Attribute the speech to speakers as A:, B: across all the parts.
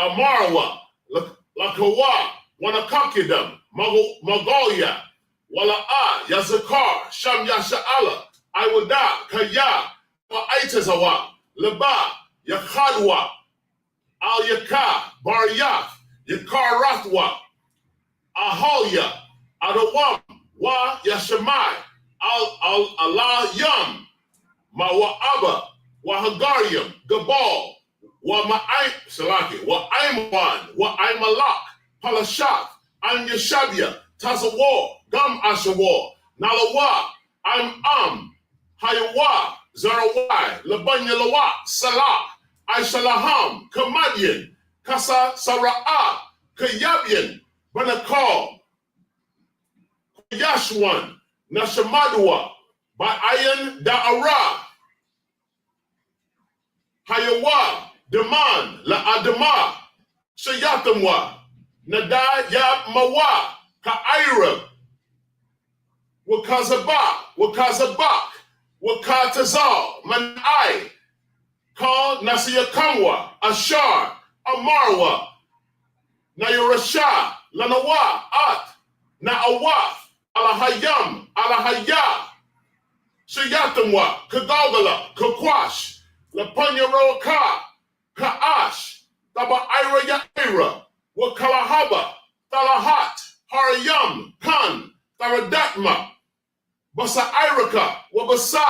A: Amarwa, Lakawa, Wanakakidam, Magoya, Wala'a, Yazakar, Sham Yasha'ala, Iwada, Kaya, Wa'aitazawa, Laba, Yakhadwa, Al Yaka, Baryaf, Yakarathwa, Ahalya, Adawam, Wa Yashamai, Al Allah Yam, Mawa'aba, Wahagarium, Gabal, Salaki, Wa'aiman, Wa'aimalak, Palashak, Am Yashabia, Tazawar, Gam Ashawar, Nalawa, Hayawa, Zarawai, Labanya Lawa, Salah, Aishalaham, Kamadian, Kasa Sara'a, Kayabian, Banakal, Yashwan, Nashamadua, by Ayan Da'ara, Hayawa, Daman, La Adama, Shayatamwa, Nada Yab Mawa, Ka'ira, Wakazabak, Wakatazal, Manai, Kal Nasiyakamwa, Ashar, Amarwa, Nayurasha, Lanawa, At, Na'awaf, Alahayam, Alahaya, Shayatamwa, Kadagala, Kakwash, Lapanya Roka, Ka'ash, Taba Ira Yaira, Wakalahaba, Talahat, Harayam, Kan, Taradatma, Basa Iraka, Wabasa,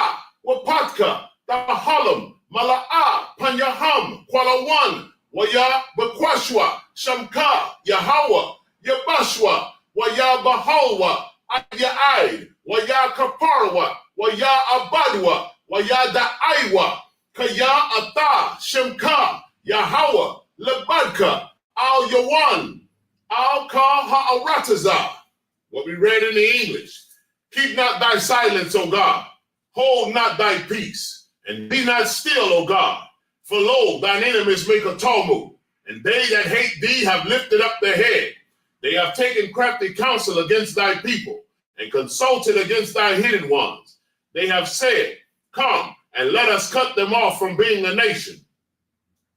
A: Wapatka, Tabahalam, Mala'a, Panyaham, Kwalawan, Waya Bakwashwa, Shamka, Yahawa, Yabashwa, Waya Bahalwa, Ayaid, Waya Kaparwa, Waya Abadwa, Waya Da'aiwa, Kaya Ata, Shemka, Yahawa, Labadka, Al Yawan, Al Ka Ha'arataza. What we read in the English. Keep not thy silence, O God. Hold not thy peace. And be not still, O God. For lo, thine enemies make a tumult. And they that hate thee have lifted up their head. They have taken crafty counsel against thy people, and consulted against thy hidden ones. They have said, come, and let us cut them off from being a nation,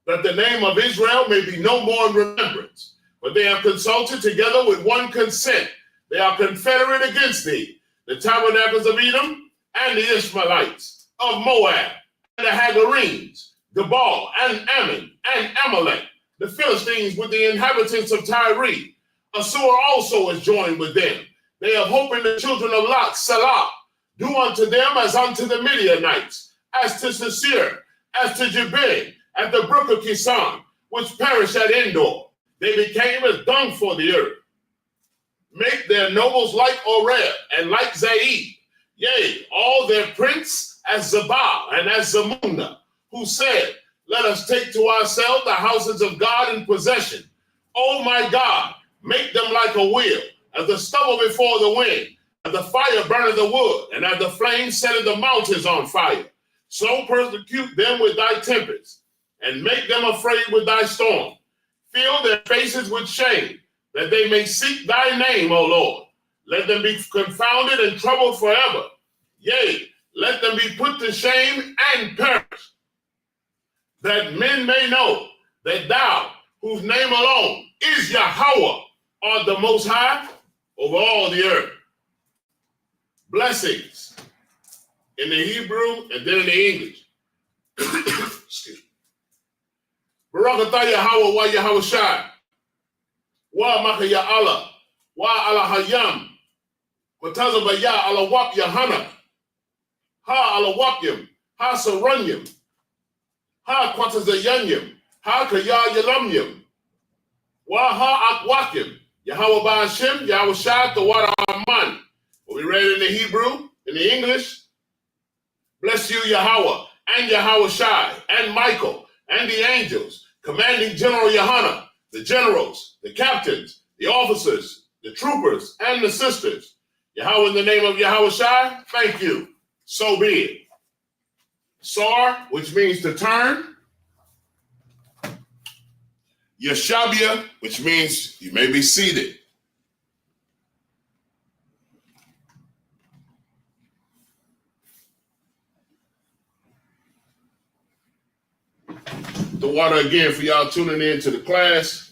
A: that the name of Israel may be no more in remembrance. But they have consulted together with one consent. They are confederate against thee, the tabernacles of Edom, and the Ishmaelites, of Moab, and the Hagarenes, Gebal, and Ammon, and Amalek, the Philistines with the inhabitants of Tyre. Assur also is joined with them. They have hope in the children of Lot, Salah. Do unto them as unto the Midianites, as to Sisir, as to Jabin, at the brook of Kisan, which perished at Endor. They became as dung for the earth. Make their nobles like Oreb and like Zaid. Yea, all their prince as Zabal and as Zamuna, who said, let us take to ourselves the houses of God in possession. O my God, make them like a wheel, as the stubble before the wind, as the fire burneth the wood, and as the flame setteth the mountains on fire. So persecute them with thy tempest, and make them afraid with thy storm. Fill their faces with shame, that they may seek thy name, O Lord. Let them be confounded and troubled forever. Yea, let them be put to shame and perish, that men may know that thou, whose name alone is Yahweh, art the Most High over all the earth. Blessings in the Hebrew and then in the English. Excuse me. Barakatah Yahweh wa Yahweh Shai. Wa Makaya Allah. Wa Allah Hayam. Watazaba Ya Allah Wap Yahana. Ha Allah Wapyam. Ha Saranyam. Ha Kwatazayanyam. Ha Kaya Yalamyam. Wa Ha Akwakim. Yahweh Ba'ashem. Yahweh Shai Tawara Aman. We read in the Hebrew, in the English. Bless you, Yahweh, and Yahweh Shai, and Michael, and the angels, commanding General Yohanan, the generals, the captains, the officers, the troopers, and the sisters. Yahweh, in the name of Yahweh Shai, thank you. So be it. Sar, which means to turn. Yeshabia, which means you may be seated. The water again for y'all tuning in to the class.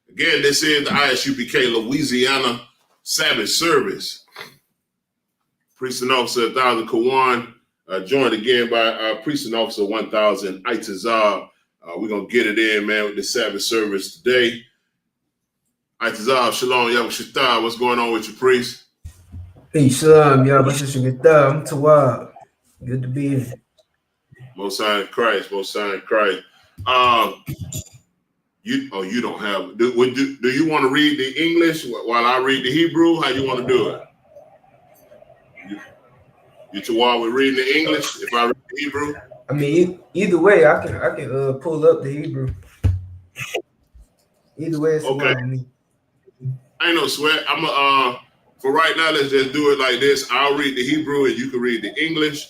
A: Again, this is the Isupk Louisiana Sabbath service. Priest and Officer 1000 Kawan, joined again by Priest and Officer 1000 Isupk. We're going to get it in, man, with the Sabbath service today. Isupk, Shalom, Yahushua. What's going on with you, Priest?
B: Hey, Shalom, Yahushua. I'm Tawab. Good to be here.
A: Most High in Christ, Most High in Christ. You don't have. Do you want to read the English while I read the Hebrew? How you want to do it? You Tawab with reading the English if I read the Hebrew?
B: I mean, either way, I can pull up the Hebrew. Either way, it's okay. Me.
A: I ain't no sweat. For right now, let's just do it like this. I'll read the Hebrew and you can read the English.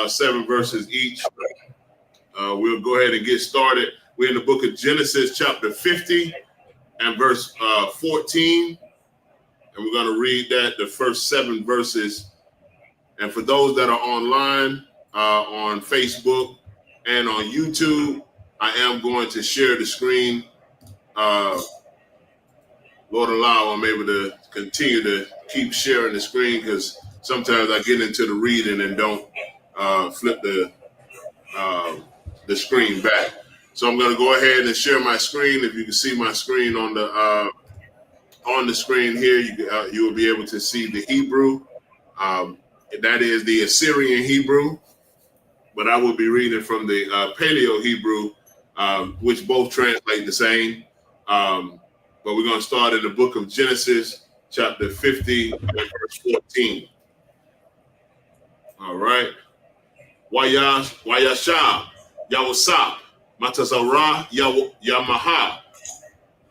A: 7 verses each. We'll go ahead and get started. We're in the book of Genesis, chapter 50 and verse 14. And we're going to read that, the first 7 verses. And for those that are online, on Facebook and on YouTube, I am going to share the screen. Lord allow, I'm able to continue to keep sharing the screen because sometimes I get into the reading and don't flip the screen back. So I'm going to go ahead and share my screen. If you can see my screen on the screen here, you will be able to see the Hebrew. That is the Assyrian Hebrew, but I will be reading from the Paleo Hebrew, which both translate the same. But we're going to start in the book of Genesis, chapter 50, verse 14. All right. Wayasha, Yawasap, Matazara, Yamaha,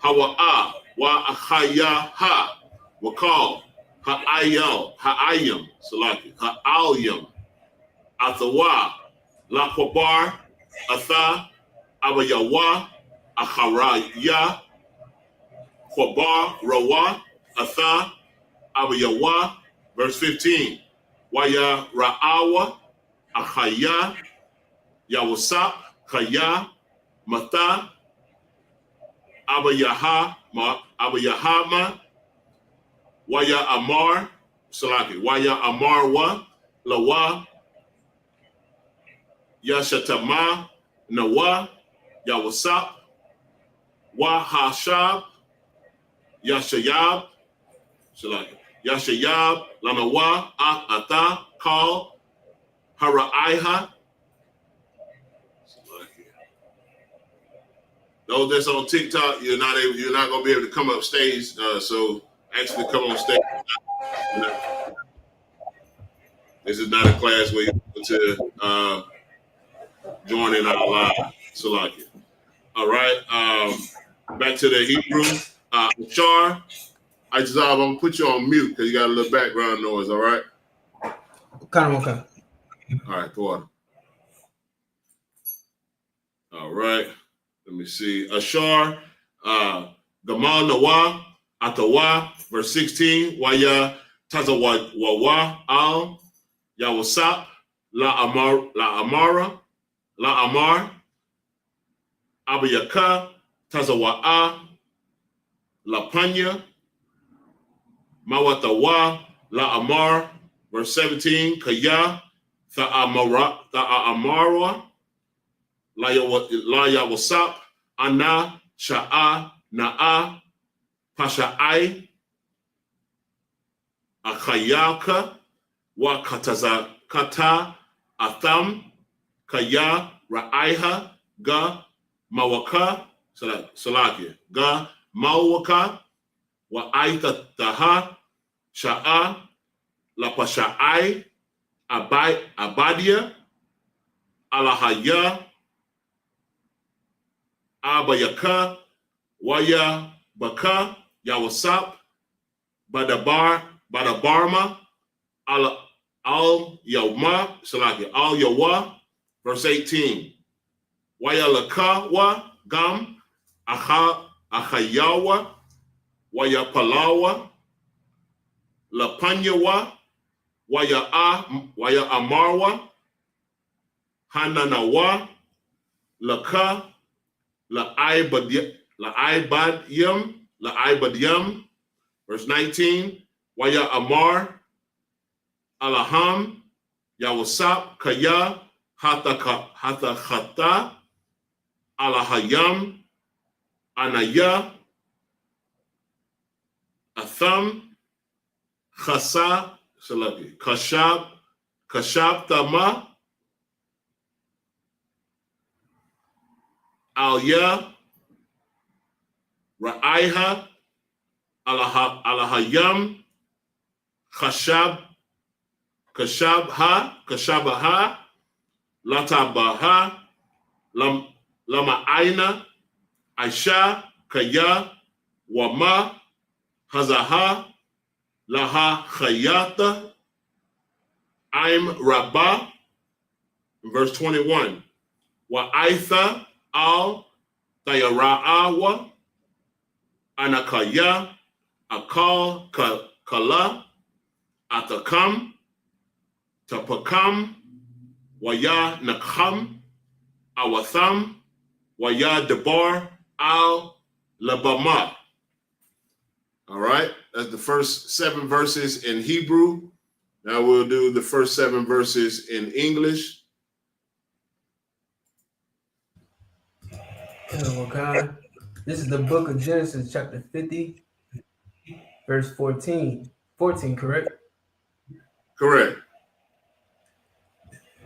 A: Hawa'a, Wa ha, Wakal, Ha'ayam, Salaki, Ha'alyam, Athawa, Lakwabar, Atha, Abayawa, Acharaya, Kwabar, Rawa, Atha, Abayawa, verse 15. Waya Ra'awa, Achaya, Yawasap, Kaya, Mata, Abayahama, Waya Amar, Salaki, Waya Amarwa, Lawa, Yashatama, Nawa, Yawasap, Wahashab, Yashayab, Salaki, Yashayab, Lamawa, Ata, Kal, Haraiha. Those that's on TikTok, you're not gonna be able to come up stage. So actually come on stage. This is not a class where you're able to join in our live. Salaki. All right. Back to the Hebrew. Char, I'm gonna put you on mute because you got a little background noise. All right.
B: Kind of okay.
A: All right, go on. All right. Let me see. Ashar, Gamal Nawa, Atawa, verse 16. Waya Tazawawa Al, Yawasap, La Amar, Abayaka, Tazawa'a, La Panya, Mawatawa, La Amar, verse 17. Kaya, Tha'amara, La Yawasap, Ana, Sha'a, Na'a, Pasha'ai, Akayaka, Wa Kata, Atham, Kaya, Ra'aiha, Ga, Mawaka, Salakia, Ga, Mawaka, Wa Aita Taha, Sha'a, La Pasha'ai, Abadia, Alahaya, Abayaka, Waya Baka, Yawasap, Badabarma, Al Yawma, Salaki, Al Yawa, verse 18. Waya Lakawa, Gam, Achayawa, Waya Palawa, Lapanyawa, Waya Amarwa, Hananawa, Laka, La'ibadiyam, verse 19, Waya Amar, Alaham, Yawasap, Kaya, Hata Khata, Alahayam, Anaya, Atham, Khasa, Kashab Tama, Alya, Ra'aiha, Alahayam, Kashabaha, Latabaha, Lama Aina, Aisha, Kaya, Wama, Hazaha, Laha Khayata, Aim Rabbah, verse 21. Wa Aitha al Tayara'awa, Anakaya, Akal Kala, Atakam, Tapakam, Waya Nakham, Awatham, Waya Debar al Labama. All right, that's the first 7 verses in Hebrew. Now we'll do the first 7 verses in English.
B: This is the book of Genesis, chapter 50, verse 14. 14, correct?
A: Correct.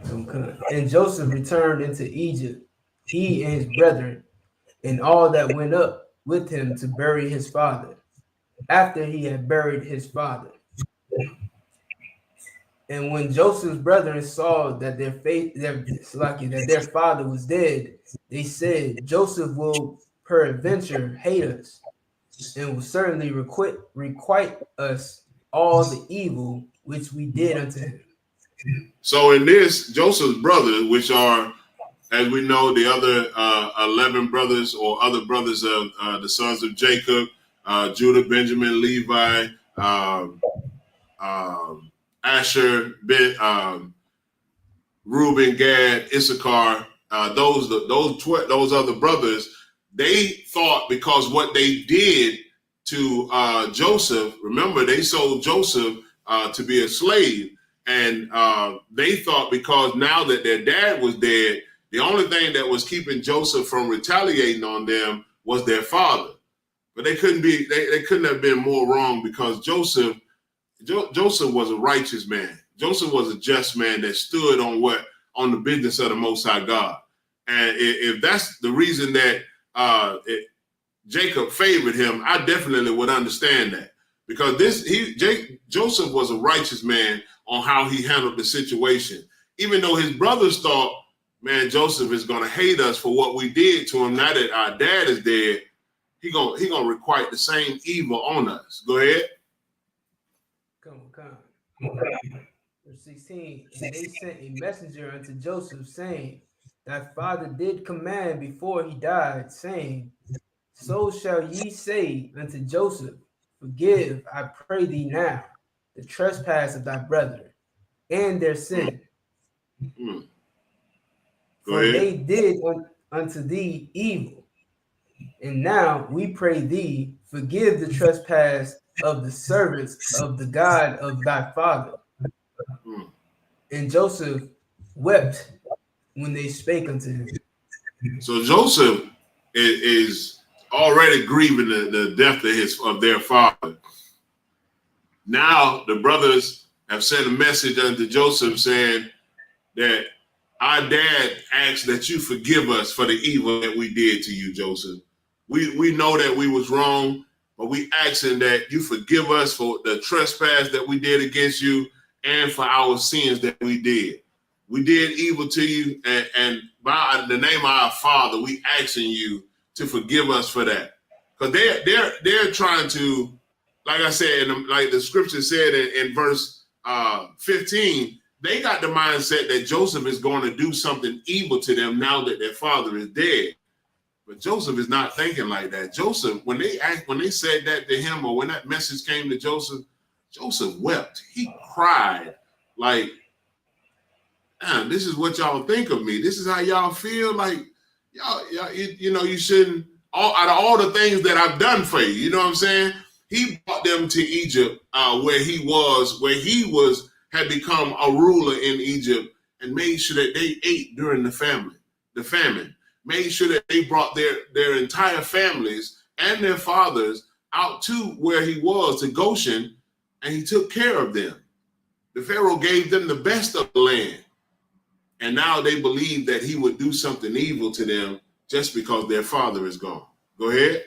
B: And Joseph returned into Egypt, he and his brethren, and all that went up with him to bury his father, after he had buried his father. And when Joseph's brethren saw that their father was dead, they said, Joseph will peradventure hate us, and will certainly requite us all the evil which we did unto him.
A: So in this, Joseph's brothers, which are, as we know, the other 11 brothers or other brothers of the sons of Jacob, Judah, Benjamin, Levi, Asher, Reuben, Gad, Issachar, those other brothers, they thought because what they did to Joseph, remember they sold Joseph to be a slave, and they thought because now that their dad was dead, the only thing that was keeping Joseph from retaliating on them was their father. But they couldn't have been more wrong, because Joseph was a righteous man. Joseph was a just man that stood on the business of the Most High God. And if that's the reason that Jacob favored him, I definitely would understand that, because Joseph was a righteous man on how he handled the situation. Even though his brothers thought, man, Joseph is going to hate us for what we did to him. Now that our dad is dead, he gonna requite the same evil on us. Go ahead.
B: Come. Verse 16, and they sent a messenger unto Joseph, saying, thy father did command before he died, saying, so shall ye say unto Joseph, forgive, I pray thee now, the trespass of thy brethren, and their sin. For they did unto thee evil. And now we pray thee, forgive the trespass of the servants of the God of thy father. And Joseph wept when they spake unto him.
A: So Joseph is already grieving the death of their father. Now the brothers have sent a message unto Joseph saying that our dad asks that you forgive us for the evil that we did to you, Joseph. We know that we was wrong, but we asking that you forgive us for the trespass that we did against you and for our sins that we did. We did evil to you, and by the name of our Father, we asking you to forgive us for that. Because they're trying to, like I said, like the scripture said in verse 15, they got the mindset that Joseph is going to do something evil to them now that their father is dead. But Joseph is not thinking like that. Joseph, when they said that to him, or when that message came to Joseph, Joseph wept. He cried like, this is what y'all think of me. This is how y'all feel. Like, you shouldn't. Out of all the things that I've done for you, you know what I'm saying? He brought them to Egypt, where he had become a ruler in Egypt, and made sure that they ate during the famine. Made sure that they brought their entire families and their fathers out to where he was, to Goshen, and he took care of them. The Pharaoh gave them the best of the land. And now they believe that he would do something evil to them just because their father is gone. Go ahead.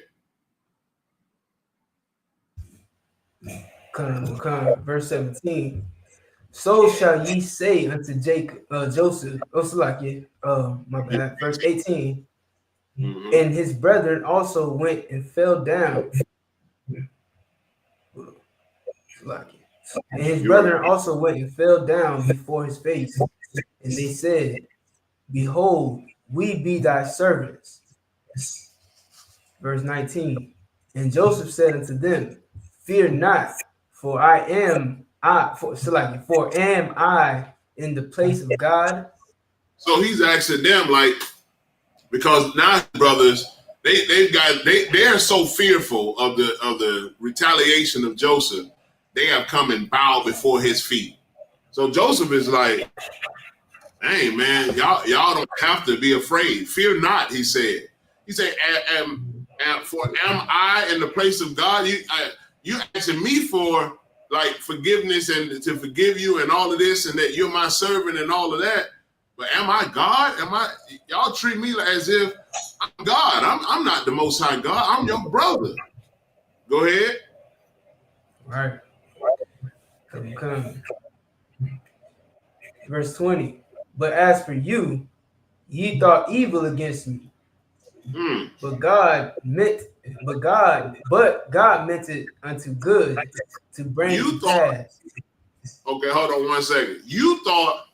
B: Verse 17. So shall ye say unto Joseph, my bad. Verse 18. Mm-hmm. And his brethren also went and fell down. And his brethren also went and fell down before his face. And they said, Behold, we be thy servants. Verse 19. And Joseph said unto them, Fear not, for am I in the place of God?
A: So he's asking them, like, because now brothers, they are so fearful of the retaliation of Joseph, they have come and bowed before his feet. So Joseph is like, hey man, y'all don't have to be afraid. Fear not, he said. He said, am I in the place of God? You asking me for like forgiveness and to forgive you and all of this, and that you're my servant and all of that. But am I God? Y'all treat me as if I'm God. I'm not the Most High God. I'm your brother. Go ahead.
B: All right. Come. Verse 20. But as for you, ye thought evil against me. But God meant it unto good to bring you to pass.
A: Okay, hold on 1 second. You thought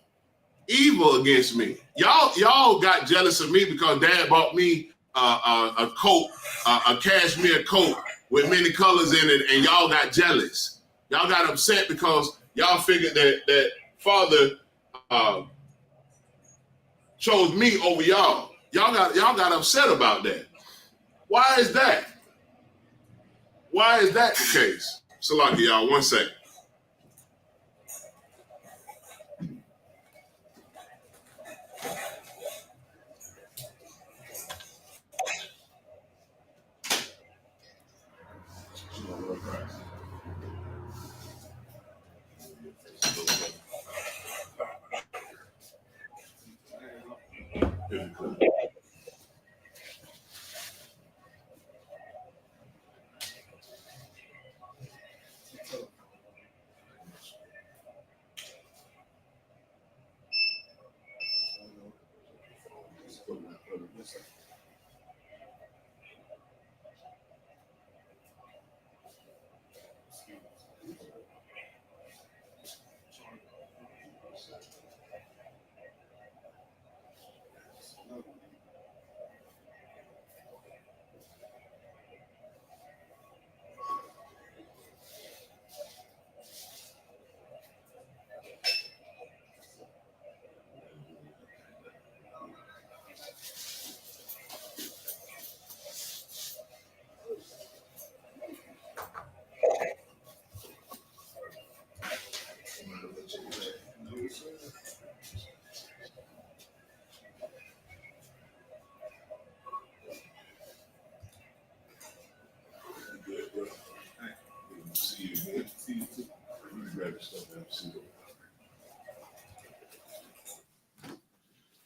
A: evil against me. Y'all got jealous of me because Dad bought me a coat, a cashmere coat with many colors in it, and y'all got jealous. Y'all got upset because y'all figured that Father chose me over y'all. Y'all got upset about that. Why is that? Why is that the case? Salaki, y'all, 1 second.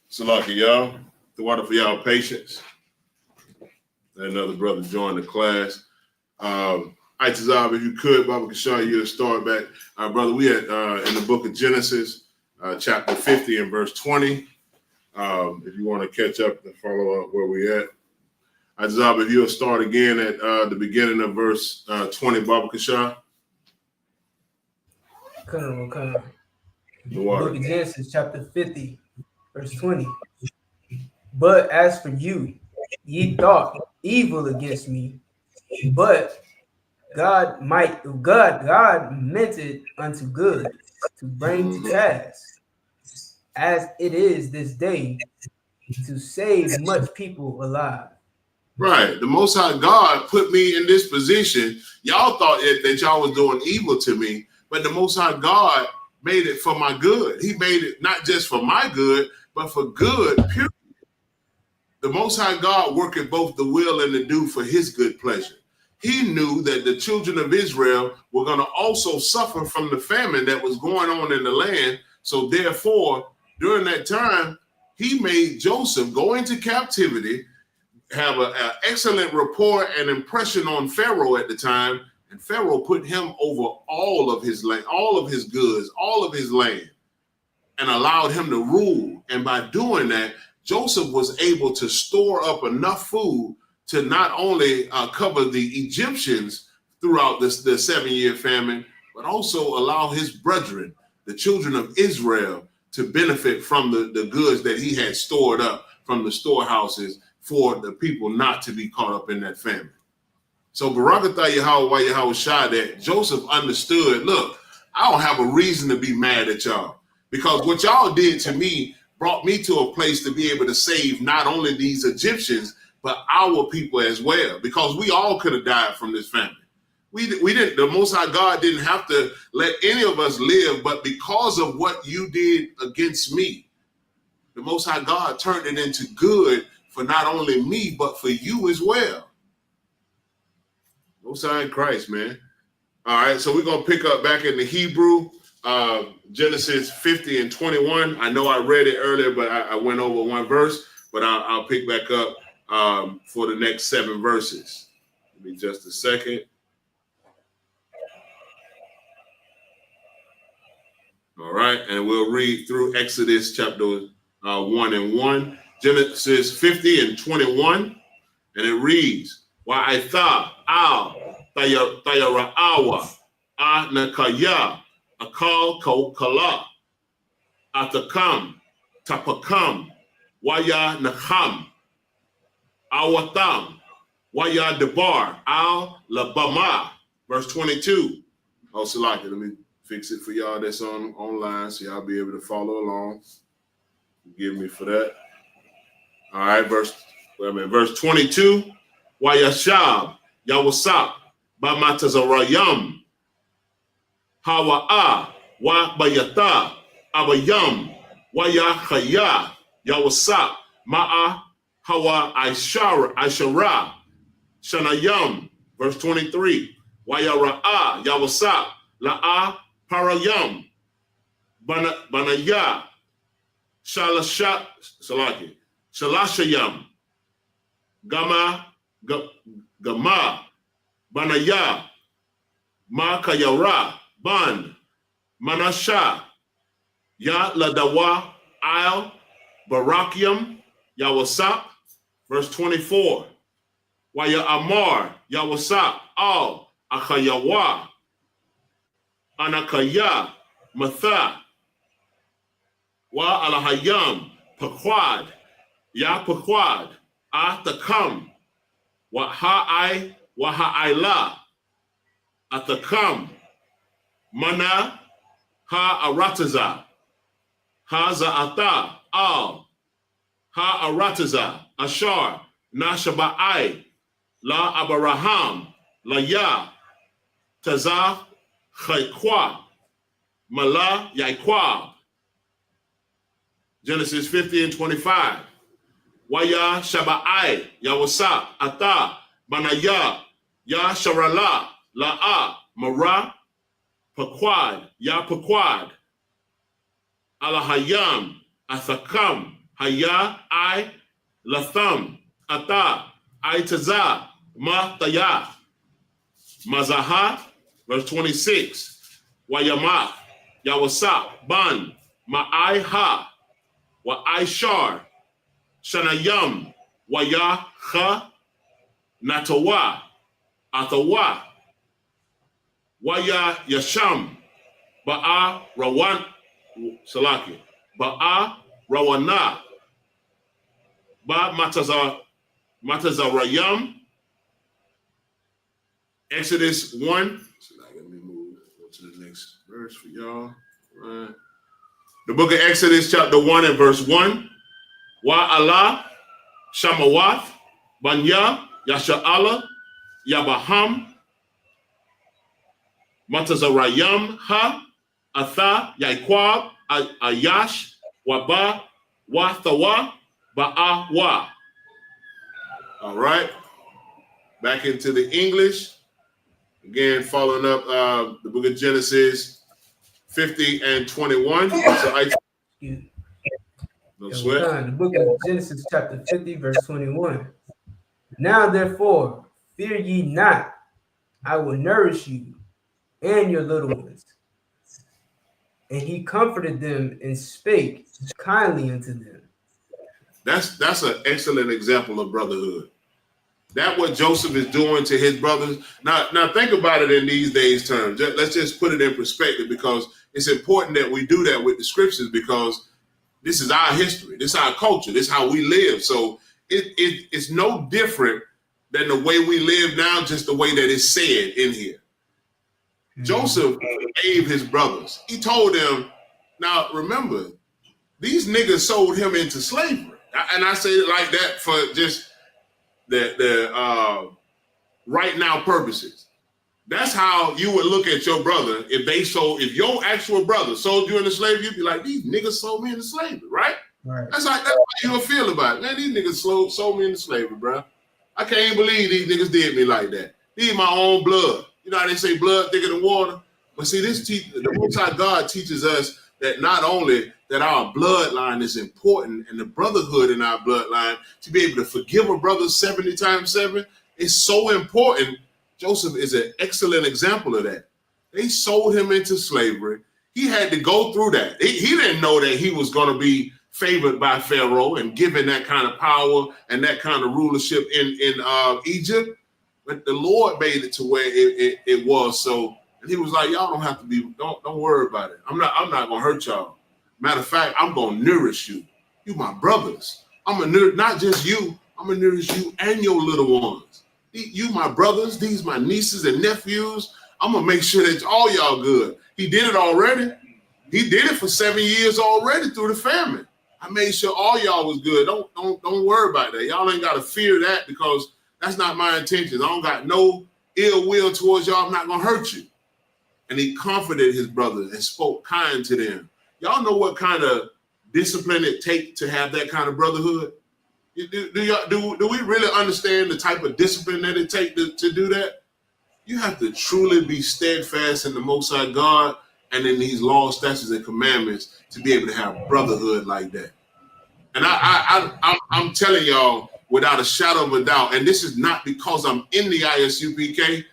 A: Salaki, y'all. The water for y'all patience. Another brother joined the class. Itazab, if you could, Baba Kashar, you'll start back. Brother, we had in the book of Genesis, chapter 50 and verse 20. If you want to catch up and follow up where we at. Itazab, if you'll start again at the beginning of verse 20, Baba Kashar.
B: The book of Genesis, chapter 50, verse 20. But as for you, ye thought evil against me, but God meant it unto good to bring to pass, as it is this day, to save much people alive.
A: Right. The Most High God put me in this position. Y'all thought that y'all was doing evil to me, but the Most High God made it for my good. He made it not just for my good, but for good, period. The Most High God worketh both the will and the do for his good pleasure. He knew that the children of Israel were going to also suffer from the famine that was going on in the land. So therefore, during that time, he made Joseph go into captivity, have an excellent rapport and impression on Pharaoh at the time, and Pharaoh put him over all of his land, all of his goods, all of his land, and allowed him to rule. And by doing that, Joseph was able to store up enough food to not only cover the Egyptians throughout the 7-year famine, but also allow his brethren, the children of Israel, to benefit from the goods that he had stored up from the storehouses for the people not to be caught up in that famine. So Barakatah Yahweh Yahushua, that Joseph understood, look, I don't have a reason to be mad at y'all, because what y'all did to me brought me to a place to be able to save not only these Egyptians, but our people as well, because we all could have died from this famine. We didn't, the Most High God didn't have to let any of us live, but because of what you did against me, the Most High God turned it into good for not only me, but for you as well. Most High in Christ, man. All right, so we're going to pick up back in the Hebrew, Genesis 50 and 21. I know I read it earlier, but I went over one verse, but I'll pick back up for the next 7 verses. Give me just a second. All right, and we'll read through Exodus chapter 1 and 1, Genesis 50 and 21, and it reads, Wa'aitha al tayara'awa nakaya akal kala atakam tapakam waya nakam awatam waya debar al labama. Verse 22. Oh, Salaki, let me fix it for y'all that's online so y'all be able to follow along. Forgive me for that. All right, verse 22. Wayashab Yawasap Bamatazarayam Hawa'a Wa Bayata Abayam Wayahaya Yawasap Ma'a Hawa Aishara Shanayam. Verse 23. Wayara'a Yawasap La'a Parayam Banaya Shalashayam Gama Banaya Makayara Ban Manasha Ya Ladawa Al Barakiam Yawasap. Verse 24. Waya Amar Yawasap Al Akayawa Anakaya Matha Wa Alahayam Paquad Ya Paquad Atakam Waha'ila Atakam Mana Ha-Arataza Ha-Za'ata Al Ha-Arataza Ashar Nashaba'ai La Abaraham La Ya Tazah Chaykwa Mala Yaikwa. Genesis 50 and 25. Waya Shaba'ai Yawasa Ata Banaya Ya Sharala La'a Mara Paquad Ya Paquad Alahayam Athakam Haya I Latham Ata Aitaza Ma Taya Mazaha. Verse 26. Wayama Yawasa Ban Ma'ai Ha Wa Aishar Shanayam Waya Ha Natawa Atawa Waya Yasham Ba'a Rawan Salaki Ba'a Rawana Ba Matazarayam. Exodus 1. So now let me move to the next verse for y'all. Right. The book of Exodus chapter 1 and verse 1. Wa Allah, Shamawath, Banya, Yasha'Allah, Yabaham, Matazarayam, Ha, Atha, Yaikwab, Ayash, Waba, Wathawa, Ba'awa. All right. Back into the English. Again, following up the book of Genesis 50 and 21. So no sweat.
B: The book of Genesis chapter 50, verse 21. Now therefore, fear ye not, I will nourish you and your little ones. And he comforted them and spake kindly unto them.
A: That's an excellent example of brotherhood. That's what Joseph is doing to his brothers. Now think about it in these days' terms. Let's just put it in perspective, because it's important that we do that with the scriptures, because this is our history. This is our culture. This is how we live. So it's no different than the way we live now, just the way that it's said in here. Joseph gave his brothers. He told them, now remember, these niggas sold him into slavery. And I say it like that for just the right now purposes. That's how you would look at your brother if your actual brother sold you into slavery. You'd be like, these niggas sold me into slavery, right? That's how you would feel about it. Man, these niggas sold me into slavery, bro. I can't believe these niggas did me like that. These my own blood. You know how they say blood thicker than water? But see, the Most High God teaches us that not only that our bloodline is important and the brotherhood in our bloodline, to be able to forgive a brother 70 times 7 is so important. Joseph is an excellent example of that. They sold him into slavery. He had to go through that. He didn't know that he was going to be favored by Pharaoh and given that kind of power and that kind of rulership in Egypt. But the Lord made it to where it was so. And he was like, y'all don't have to be, don't worry about it. I'm not gonna hurt y'all. Matter of fact, I'm gonna nourish you. You my brothers. I'm gonna not just you, I'm gonna nourish you and your little ones. You my brothers, these my nieces and nephews. I'm gonna make sure that all y'all good. He did it already. He did it for 7 years already through the famine. I made sure all y'all was good. Don't worry about that. Y'all ain't gotta fear that, because that's not my intentions. I don't got no ill will towards y'all. I'm not gonna hurt you. And he comforted his brothers and spoke kind to them. Y'all know what kind of discipline it takes to have that kind of brotherhood? Do we really understand the type of discipline that it takes to do that? You have to truly be steadfast in the Most High God and in these laws, statutes, and commandments to be able to have brotherhood like that. And I'm telling y'all without a shadow of a doubt, and this is not because I'm in the ISUPK,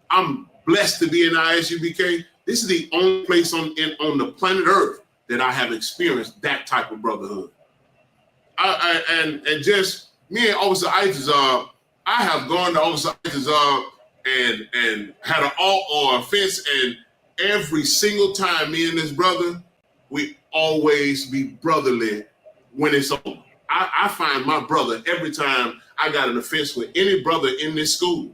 A: I'm blessed to be in ISUPK. This is the only place on the planet Earth that I have experienced that type of brotherhood. And just me and Officer Isupk, I have gone to Officer Isupk and had an alt or a fence, and every single time me and this brother, we always be brotherly when it's over. I find my brother every time I got an offense with any brother in this school.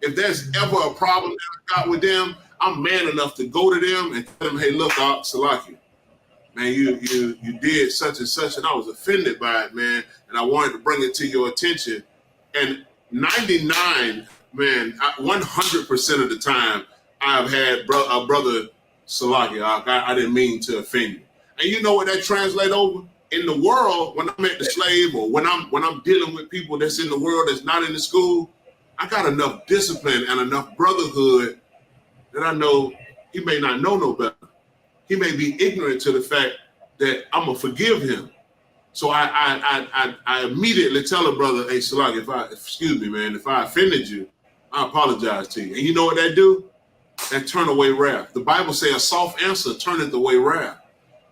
A: If there's ever a problem that I got with them, I'm man enough to go to them and tell them, hey, look, Salaki, man, you did such and such, and I was offended by it, man, and I wanted to bring it to your attention. And 99, man, 100% of the time, I've had a brother, Salaki, I didn't mean to offend you. And you know what that translates over? In the world, when I'm at the slave, or when I'm dealing with people that's in the world that's not in the school, I got enough discipline and enough brotherhood that I know he may not know no better. He may be ignorant to the fact that I'm gonna forgive him. So I immediately tell a brother, hey, Salaki, excuse me, man, if I offended you, I apologize to you. And you know what that do? That turn away wrath. The Bible says a soft answer turneth away wrath.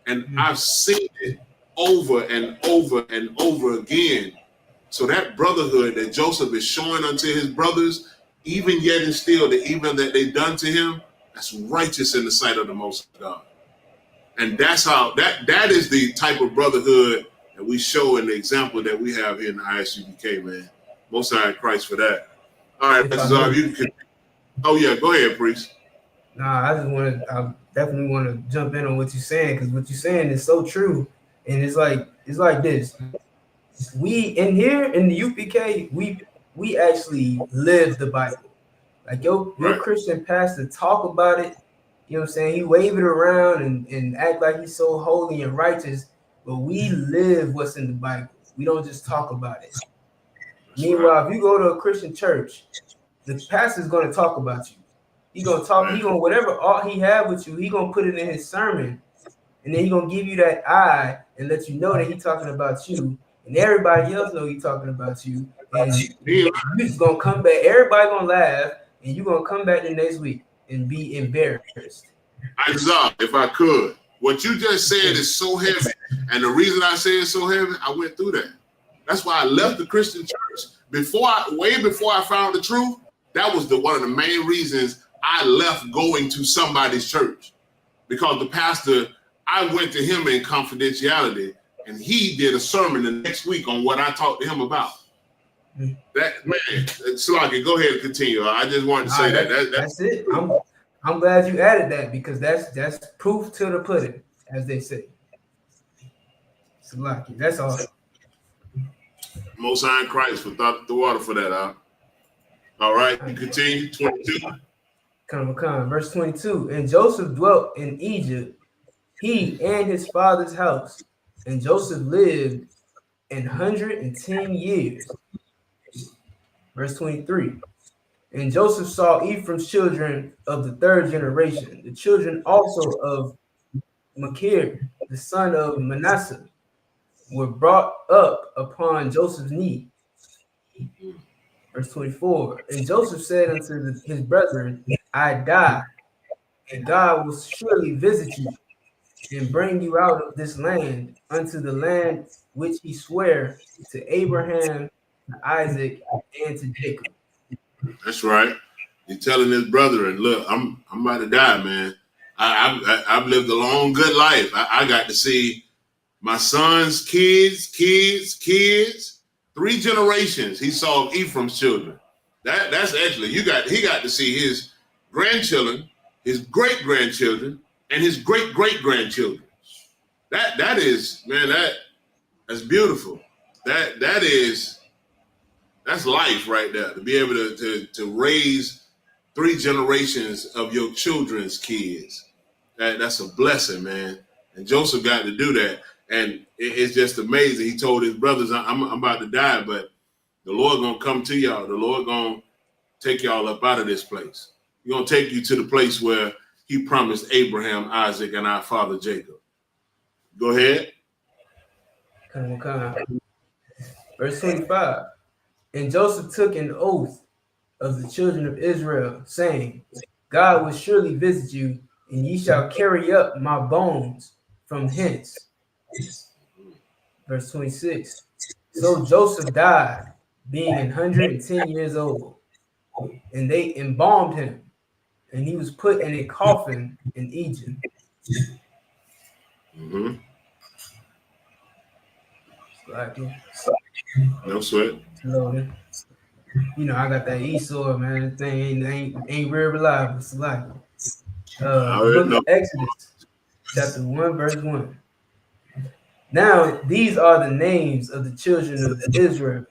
A: And I've seen it over and over and over again. So that brotherhood that Joseph is showing unto his brothers, even yet and still, the evil that they done to him, that's righteous in the sight of the Most God. And that's how that is the type of brotherhood that we show in the example that we have here in the ISUPK, man. Most High Christ for that. All right, you can. Oh yeah, go ahead, priest.
B: Nah, I definitely want to jump in on what you're saying, because what you're saying is so true. And it's like this. We in here in the UPK, we actually live the Bible. Like your
A: Right.
B: Christian pastor talk about it, you know what I'm saying? He wave it around and act like he's so holy and righteous, but we live what's in the Bible. We don't just talk about it.
A: That's right.
B: Meanwhile, if you go to a Christian church, the pastor's gonna talk about you. He gonna talk, he
A: Man.
B: gonna whatever art he have with you, he gonna put it in his sermon, and then he gonna give you that eye and let you know that he talking about you, and everybody else know he talking about you, and
A: He-
B: you just gonna come back, everybody gonna laugh, and you gonna come back the next week and be embarrassed.
A: Isupk, if I could, what you just said is so heavy, and the reason I say it's so heavy, I went through that. That's why I left the Christian church way before I found the truth. That was one of the main reasons I left going to somebody's church, because the pastor, I went to him in confidentiality, and he did a sermon the next week on what I talked to him about. That man, Sluggy, go ahead and continue. I just wanted to say
B: that's it. I'm glad you added that, because that's proof to the pudding, as they say. So lucky. That's all.
A: Most High in Christ for the water for that. All right, you continue. 22.
B: Come. Verse 22. And Joseph dwelt in Egypt, he and his father's house, and Joseph lived 110 years. Verse 23. And Joseph saw Ephraim's children of the third generation, the children also of Machir, the son of Manasseh, were brought up upon Joseph's knee. Verse 24. And Joseph said unto his brethren, I die, and God will surely visit you and bring you out of this land unto the land which he sware to Abraham, to Isaac, and to Jacob.
A: That's right. He's telling his brother, and look, I'm about to die, man. I've lived a long, good life. I got to see my son's kids, 3 generations. He saw Ephraim's children. That's actually he got to see his grandchildren, his great grandchildren, and his great great grandchildren. That is, man, that's beautiful. That's life right there, to be able to raise 3 generations of your children's kids. That's a blessing, man. And Joseph got to do that. And it's just amazing. He told his brothers, I'm about to die, but the Lord gonna come to y'all. The Lord gonna take y'all up out of this place. He's gonna take you to the place where he promised Abraham, Isaac, and our father Jacob. Go ahead.
B: Come. Verse 25. And Joseph took an oath of the children of Israel, saying, God will surely visit you, and ye shall carry up my bones from hence. Verse 26. So Joseph died, being 110 years old, and they embalmed him, and he was put in a coffin in Egypt.
A: Mm-hmm.
B: No
A: sweat.
B: Loading. You know, I got that Esau, man. That thing ain't real reliable. It's like book of Exodus, chapter 1, verse 1. Now, these are the names of the children of Israel,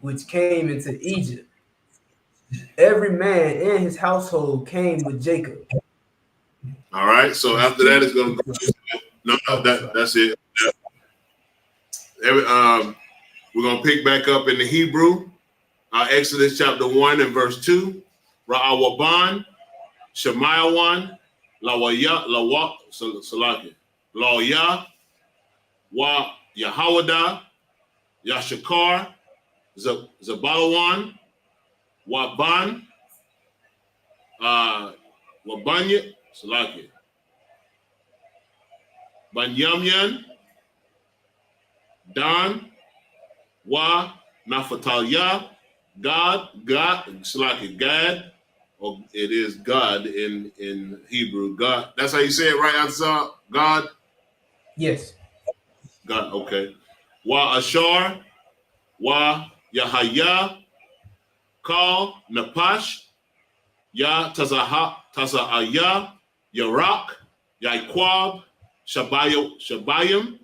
B: which came into Egypt. Every man in his household came with Jacob.
A: All right. So after that, it's going to go. That's it. We're going to pick back up in the Hebrew. Exodus chapter 1 and verse 2. Ra'awaban, Shemayawan, Lawaya, Salaki, Lawya, Wa Yahawada, Yashakar, Zabalawan, Waban, Wabanya, Salaki, Banyamyan, Dan, Wa Nafatalya, God, Salaki, Gad, or it is God in Hebrew. God. That's how you say it, right, Ansar? God?
B: Yes.
A: God, okay. Wa Ashar, Wa Yahaya, Kal, Napash, Ya Taza'aya, Yarak, Yaiquab, Shabayim,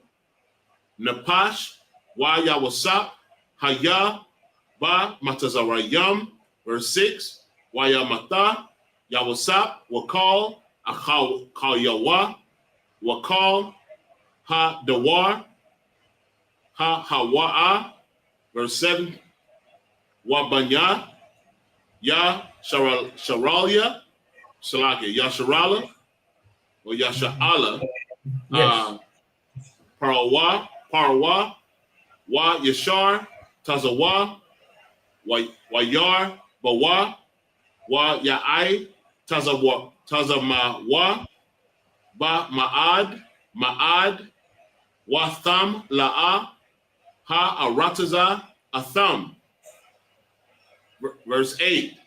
A: Napash, Wa Yawasap, Haya, Ba Matazarayam, verse 6. Wa Yamata, Yawasap, Wakal, Akal Yawa, Wakal, Ha Dawar, Ha Hawa'a, verse 7. Wa Banya, Ya Sharalia, Salaki, Yasharala, or Yasha'ala,
B: Yes.
A: Parawa, Wa Yashar, Tazawa, Wa Yar, Bawa, Wa Ya'ai, Tazamawa, Ba Ma'ad, Wa Tham La'a, Ha Arataza, Atham. Verse 8.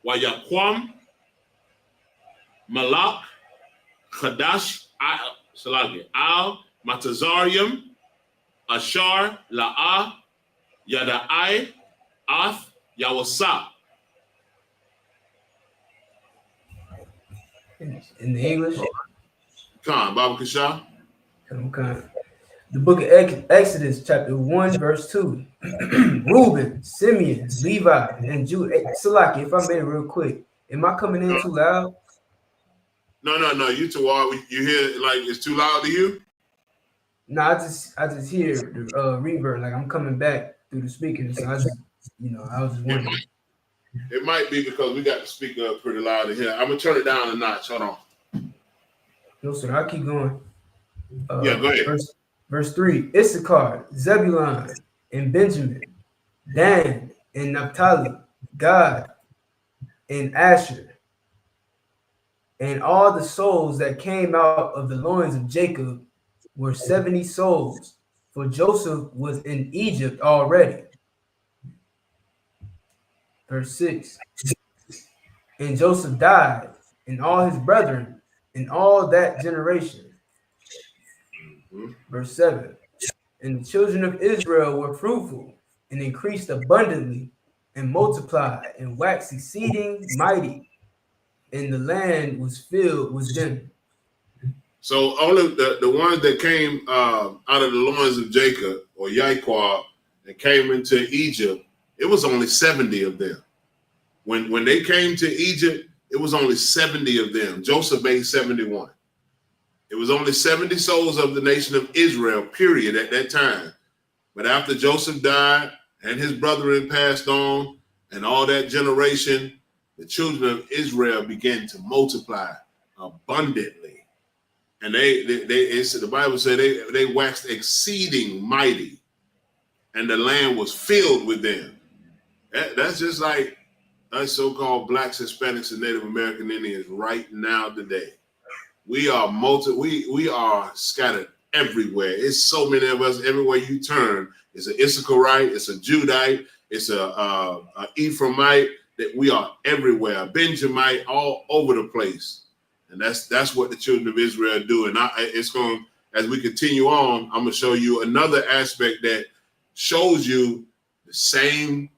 A: Wa Yaquam, Malak, Chadash, Al, Matazarium, Ashar, La'a, Yada'ai, Ath, Yawasa.
B: In the English.
A: Khan, Baba Kasha.
B: Okay. The book of Exodus, chapter 1, verse 2. Reuben, Simeon, Levi, and Judah. Salaki, if I made it real quick, am I coming in too loud?
A: No. You too loud. You hear like it's too loud to you?
B: No, I just hear the reverb, like I'm coming back through the speakers. So I just, I was just wondering.
A: It might be because we got the speaker up pretty loud in here. I'm gonna turn it down a notch. Hold on.
B: No, sir. I'll keep going.
A: Yeah, go ahead.
B: Verse 3. Issachar, Zebulun, and Benjamin, Dan, and Naphtali, Gad, and Asher, and all the souls that came out of the loins of Jacob were 70 souls, for Joseph was in Egypt already. Verse 6. And Joseph died, and all his brethren, and all that generation. Verse 7. And the children of Israel were fruitful, and increased abundantly, and multiplied, and waxed exceeding mighty, and the land was filled with them.
A: So only the ones that came out of the loins of Jacob or Yaiqua and came into Egypt, it was only 70 of them. When they came to Egypt, it was only 70 of them. Joseph made 71. It was only 70 souls of the nation of Israel, period, at that time. But after Joseph died and his brethren passed on and all that generation, the children of Israel began to multiply abundantly. And the Bible said they waxed exceeding mighty, and the land was filled with them. That's just like us so-called blacks, Hispanics, and Native American Indians right now today. We are we are scattered everywhere. It's so many of us everywhere you turn. It's an Issacharite, it's a Judite, it's a Ephraimite, that we are everywhere, Benjamite, all over the place. And that's what the children of Israel do. And it's going, as we continue on, I'm going to show you another aspect that shows you the same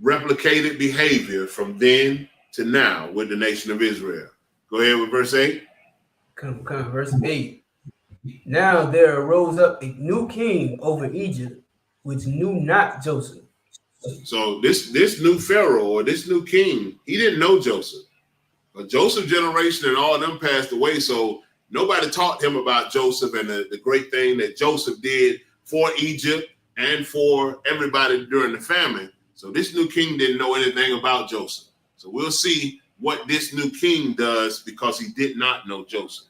A: replicated behavior from then to now with the nation of Israel. Go ahead with verse 8.
B: Come, verse 8. Now there arose up a new king over Egypt, which knew not Joseph.
A: So this new Pharaoh or this new king, he didn't know Joseph. But Joseph's generation and all of them passed away, so nobody taught him about Joseph and the great thing that Joseph did for Egypt and for everybody during the famine. So this new king didn't know anything about Joseph. So we'll see what this new king does because he did not know Joseph.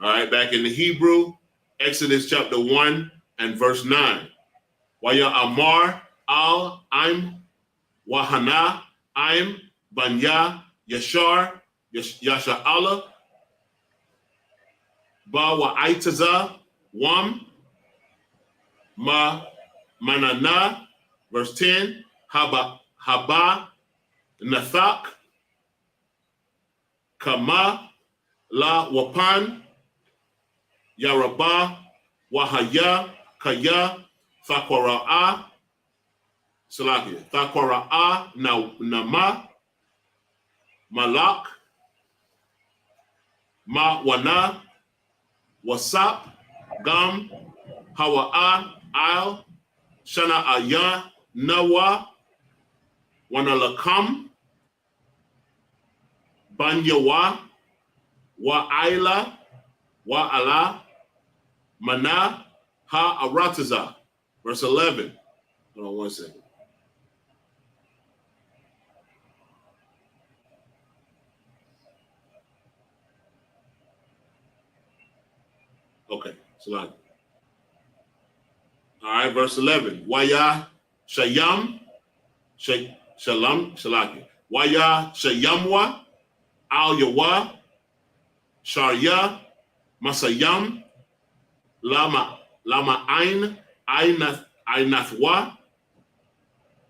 A: All right, back in the Hebrew, Exodus chapter 1 and verse 9. Waya Amar al-Aim Wahana Aim Banya Yashar Yasha'ala Ba Wa'aitaza Wam Manana, verse 10. Haba Nathak Kama La Wapan Yaraba Wahaya Kaya Thakwara'a Salakia Thakwara'a Nama Malak Ma Wana Wasap Gam Hawa'a al shana aya nawa wanalakam banyawa wa aila wa ala mana ha arataza. Verse 11. Hold on 1 second. Okay, Salaki. All right, verse 11. Waya shayam shalam Salaki. Waya shayamwa al yawa sharya masayam lama ainathwa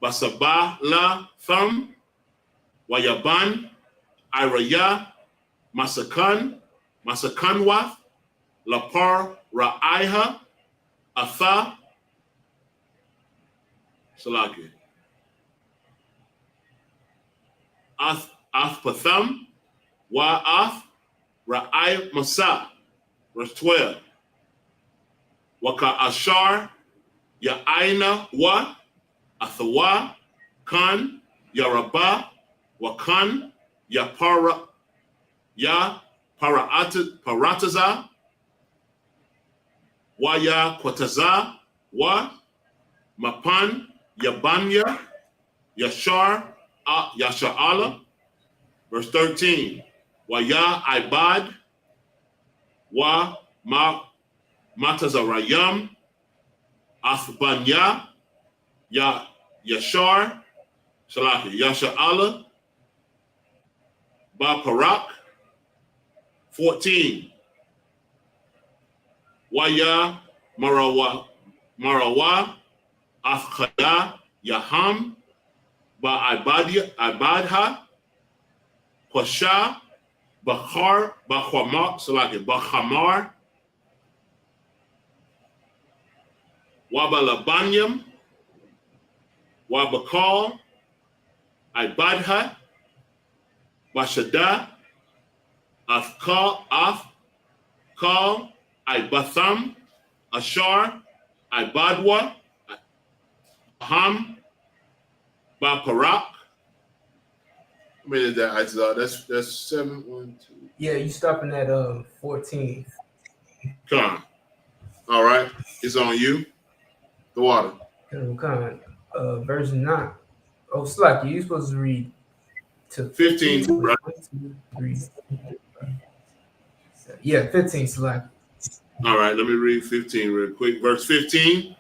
A: basaba la thum wayaban iraya masakanwath lapar ra'aiha atha Salaki athpatham wa ath ra'ai masa. Verse 12. Waka ashar ya aina wa athawa kan ya rabba wa kan ya parataza wa ya kwataza wa mapan ya banya yashar yasha'ala. Verse 13. Wa ya ibad wa matazarayam athbanya ya yashar Salaki yasha'ala ba parak. 14. Waya marawa afkhada yaham ba ibadha kwasha bakhar bakhwamar Salaki bakhamar wabalabanyam wabakal ibadha washada afkal ibatham ashar ibadwa ham baparak. I mean that's 7 1 2.
B: Yeah, you stopping at 14.
A: Come on. All right, it's on you. The water.
B: Come on. Verse 9. Oh, Slacky, you're supposed to read to
A: 15, right?
B: 1, 2, 3, 4, 5. Yeah, 15, Slacky.
A: All right, let me read 15 real quick. Verse 15.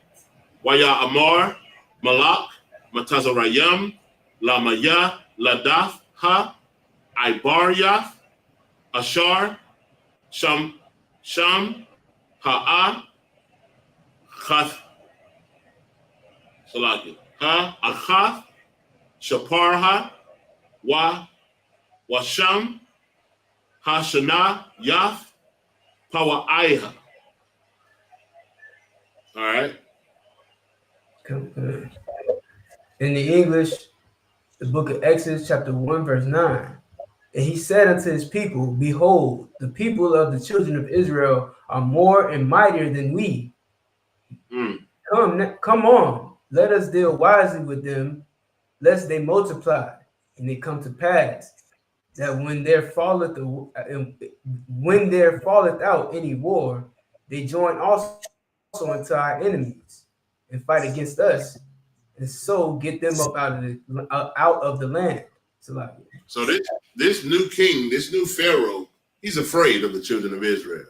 A: Waya Amar Malak Matazarayam Lamaya Ladath Ha Ibaryath Ashar Sham Ha'a Chath Salaki Ha Achath Shaparha Washam Hashana Yath Pawaiha. All right.
B: In the English, the book of Exodus, chapter 1, verse 9. And he said unto his people, behold, the people of the children of Israel are more and mightier than we. Come on, let us deal wisely with them, lest they multiply. And it come to pass that when there falleth out any war, they join also unto our enemies and fight against us, and so get them up out of the land.
A: So this new king, this new Pharaoh, he's afraid of the children of Israel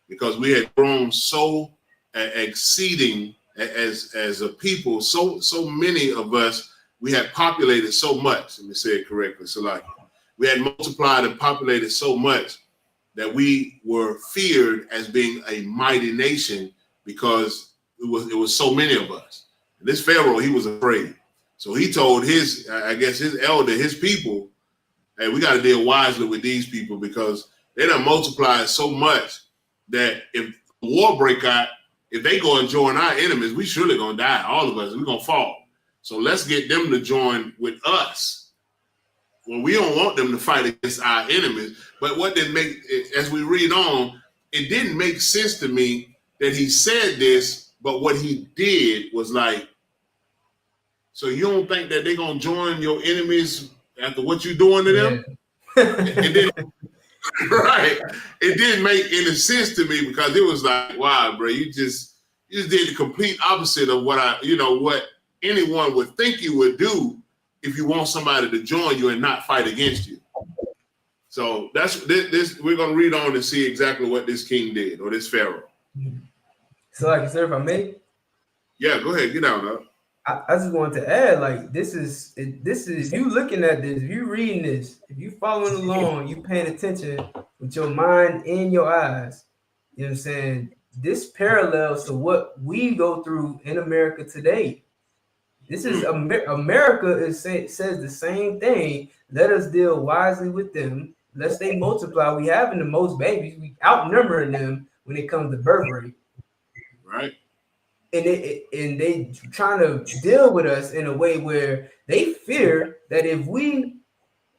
A: because we had grown so exceeding as a people. So many of us, we had populated so much. Let me say it correctly. So we had multiplied and populated so much that we were feared as being a mighty nation because it was so many of us. And this Pharaoh, he was afraid. So he told his elder, his people, hey, we got to deal wisely with these people because they done multiplied so much that if war break out, if they go and join our enemies, we surely gonna die. All of us, we're gonna fall. So let's get them to join with us. Well, we don't want them to fight against our enemies. But what did make, as we read on, it didn't make sense to me that he said this But what he did was like, so you don't think that they're gonna join your enemies after what you're doing to them? It didn't, right? It didn't make any sense to me because it was like, wow, bro, you just did the complete opposite of what what anyone would think you would do if you want somebody to join you and not fight against you. So that's this. We're gonna read on and see exactly what this king did, or this pharaoh.
B: So, like, sir, if I may,
A: yeah, go ahead, get out now.
B: I just wanted to add, like, this is if you looking at this, if you reading this, if you following along, you paying attention with your mind and your eyes, you know what I'm saying? This parallels to what we go through in America today. This is America says the same thing. Let us deal wisely with them, lest they multiply. We having the most babies, we outnumbering them when it comes to birth rate.
A: Right.
B: And they trying to deal with us in a way where they fear that if we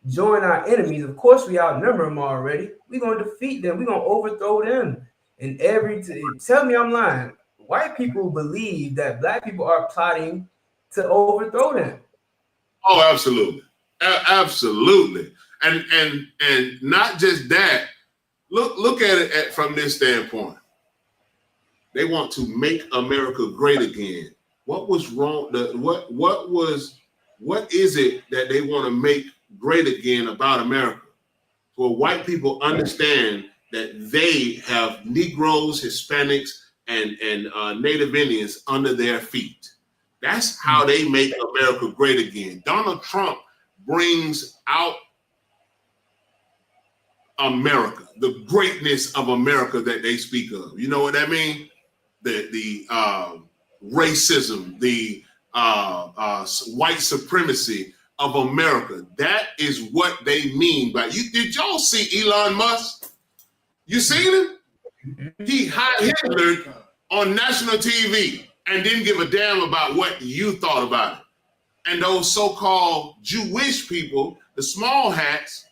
B: join our enemies, of course we outnumber them already. We're gonna defeat them. We're gonna overthrow them. And tell me I'm lying. White people believe that black people are plotting to overthrow them.
A: Oh, absolutely, absolutely, and not just that. Look at it from this standpoint. They want to make America great again. What was wrong? What is it that they want to make great again about America? For white people understand that they have Negroes, Hispanics, and Native Indians under their feet. That's how they make America great again. Donald Trump brings out America, the greatness of America that they speak of. You know what I mean? The racism, the white supremacy of America. That is what they mean by you. Did y'all see Elon Musk? You seen him? He Hitlered on national TV and didn't give a damn about what you thought about it. And those so-called Jewish people, the small hats,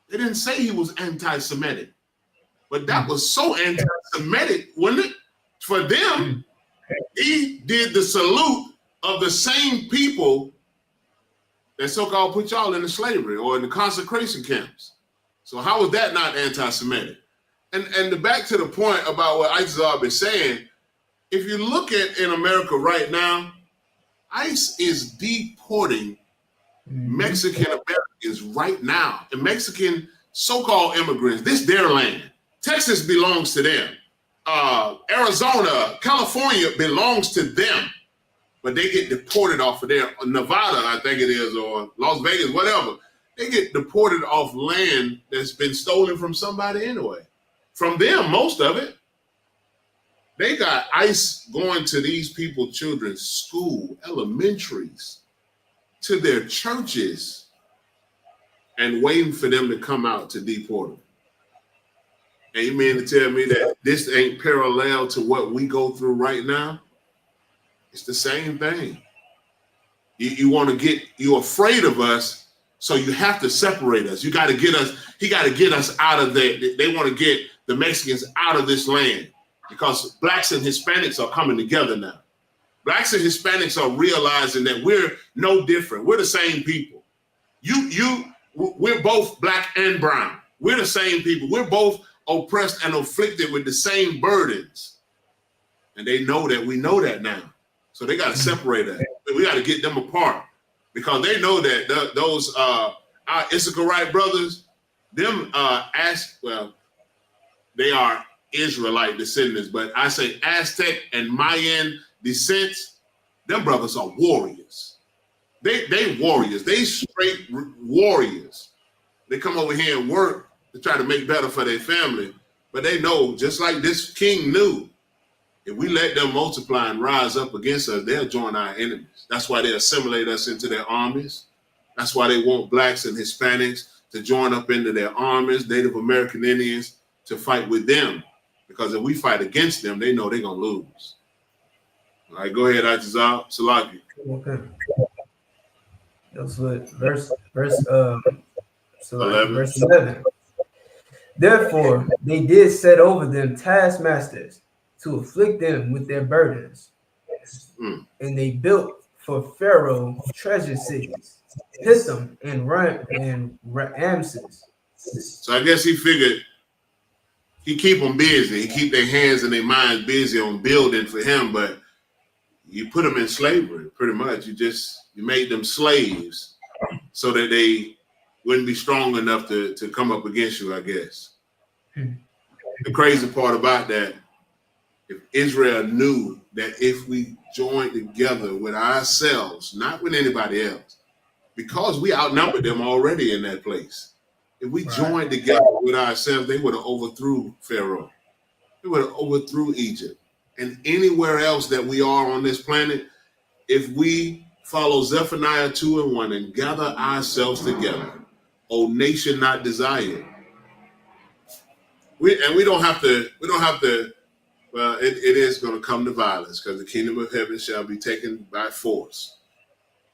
A: they didn't say he was anti-Semitic. But that was so anti-Semitic, wasn't it? For them, he did the salute of the same people that so-called put y'all into slavery or in the concentration camps. So how was that not anti-Semitic? And back to the point about what Isupk is saying, if you look at in America right now, ICE is deporting Mexican Americans right now. The Mexican so-called immigrants, this is their land. Texas belongs to them. Arizona, California belongs to them, but they get deported off of there. Nevada, I think it is, or Las Vegas, whatever. They get deported off land that's been stolen from somebody anyway. From them, most of it. They got ICE going to these people, children's school, elementaries, to their churches, and waiting for them to come out to deport them. And you mean to tell me that this ain't parallel to what we go through right now? It's the same thing. You want to you're afraid of us, so you have to separate us. You got to get us, he got to get us out of there. They want to get the Mexicans out of this land because blacks and Hispanics are coming together now. Blacks and Hispanics are realizing that we're no different. We're the same people. We're both black and brown. We're the same people. We're both oppressed and afflicted with the same burdens. And they know that we know that now. So they got to separate us. We got to get them apart because they know that those our Isupk brothers, them they are Israelite descendants, but I say Aztec and Mayan descents, them brothers are warriors. They warriors. They straight warriors. They come over here and work to try to make better for their family. But they know, just like this king knew, if we let them multiply and rise up against us, they'll join our enemies. That's why they assimilate us into their armies. That's why they want blacks and Hispanics to join up into their armies, Native American Indians to fight with them. Because if we fight against them, they know they're going to lose. All right, go ahead, Isupk. Salaki.
B: Okay. That's what verse 11. Therefore, they did set over them taskmasters to afflict them with their burdens. And they built for Pharaoh treasure cities, Pithom and Ramses.
A: So I guess he figured he keep them busy. He keep their hands and their minds busy on building for him, but you put them in slavery, pretty much. You made them slaves so that they wouldn't be strong enough to come up against you, I guess. The crazy part about that, if Israel knew that if we joined together with ourselves, not with anybody else, because we outnumbered them already in that place. If we joined together with ourselves, they would have overthrew Pharaoh. They would have overthrew Egypt. And anywhere else that we are on this planet, if we follow Zephaniah 2:1 and gather ourselves together, O nation not desired. We don't have to, well, it is going to come to violence because the kingdom of heaven shall be taken by force.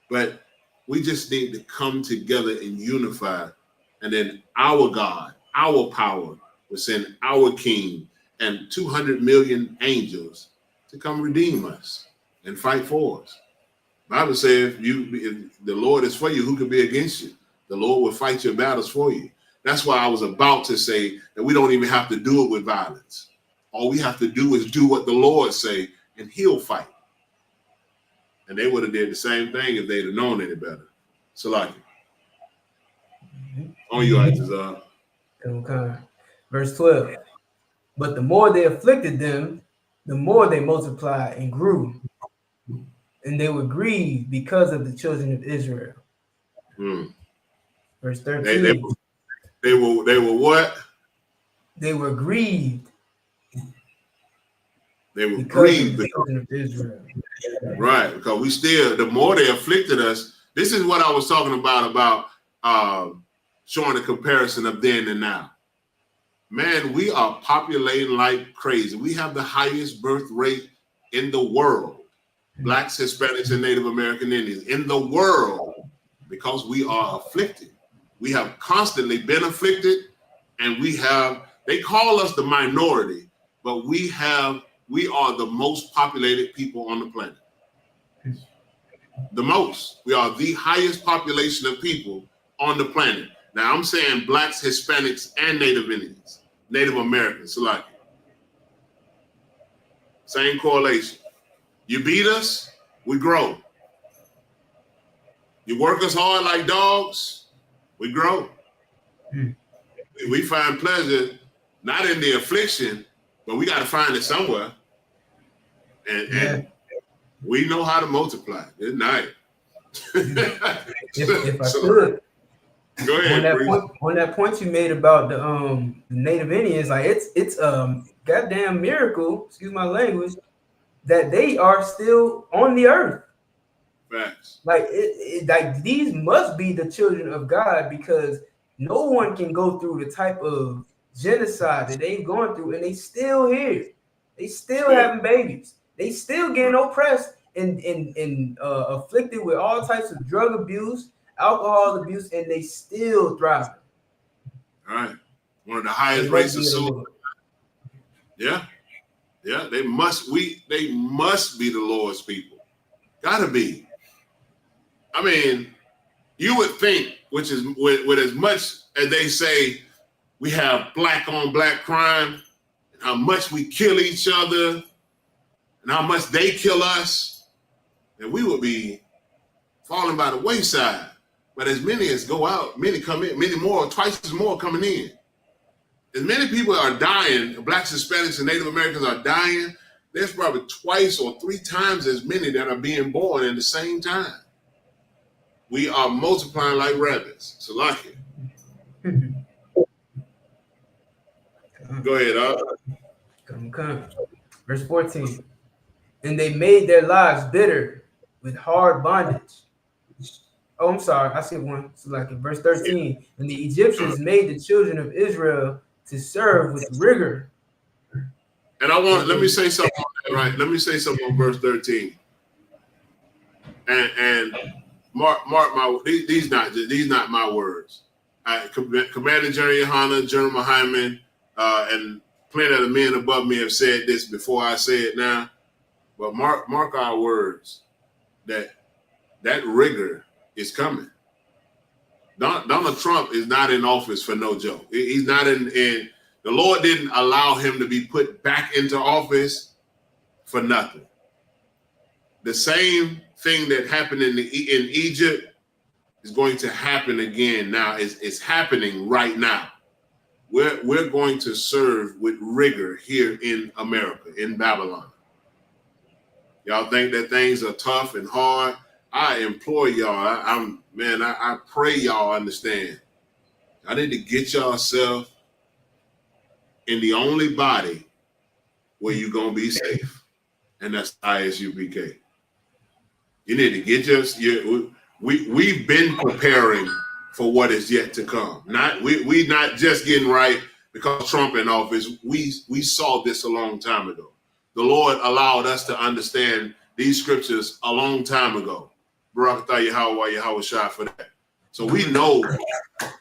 A: But we just need to come together and unify. And then our God, our power will send our king and 200 million angels to come redeem us and fight for us. The Bible says if the Lord is for you, who can be against you? The Lord will fight your battles for you. That's why I was about to say that we don't even have to do it with violence. All we have to do is do what the Lord say, and he'll fight. And they would have did the same thing if they'd have known any better. So like on you, Isupk.
B: Okay. Verse 12. But the more they afflicted them, the more they multiplied and grew. And they were grieved because of the children of Israel. Verse 13.
A: They were what?
B: They were grieved.
A: They were
B: because
A: grieved
B: of the children of Israel.
A: Right, because the more they afflicted us, this is what I was talking about showing a comparison of then and now. Man, we are populating like crazy. We have the highest birth rate in the world. Blacks, Hispanics, and Native American Indians in the world, because we are afflicted. We have constantly been afflicted, and they call us the minority, but we are the most populated people on the planet. The most. We are the highest population of people on the planet. Now I'm saying blacks, Hispanics, and Native Indians, Native Americans. So like, same correlation. You beat us, we grow. You work us hard like dogs, we grow. We find pleasure not in the affliction, but we got to find it somewhere. And we know how to multiply. Good night.
B: If I could,
A: go ahead.
B: On that point you made about the Native Indians, like it's goddamn miracle, excuse my language, that they are still on the earth.
A: Facts.
B: Like like these must be the children of God, because no one can go through the type of genocide that they've gone through, and they still here. They still having babies. They still getting oppressed and afflicted with all types of drug abuse, alcohol abuse, and they still thriving.
A: All right. One of the highest rates of suicide. Yeah. Yeah, they must be the Lord's people. Gotta be. I mean, you would think, which is with as much as they say we have black on black crime, and how much we kill each other, and how much they kill us, that we would be falling by the wayside. But as many as go out, many come in, many more, twice as more coming in. As many people are dying, blacks, Hispanics, and Native Americans are dying, there's probably twice or three times as many that are being born at the same time. We are multiplying like rabbits. So like it. Go ahead,
B: Come. Verse 14. And they made their lives bitter with hard bondage. Oh, I'm sorry. I skipped one. So like in verse 13. And the Egyptians made the children of Israel to serve with rigor.
A: And let me say something on that, right? Let me say something on verse 13. And mark my these not my words. Commander General Yohana, General Hyman, and plenty of the men above me have said this before I say it now, but mark our words that rigor is coming. Donald Trump is not in office for no joke. He's not in. The Lord didn't allow him to be put back into office for nothing. The same thing that happened in Egypt is going to happen again now. It's happening right now. We're going to serve with rigor here in America, in Babylon. Y'all think that things are tough and hard? I implore y'all. I pray y'all understand. I need to get yourself in the only body where you're gonna be safe, and that's Isupk. You need to get we've been preparing for what is yet to come. We not just getting right because Trump in office. We saw this a long time ago. The Lord allowed us to understand these scriptures a long time ago. Barakatah Yahweh Shah for that. So we know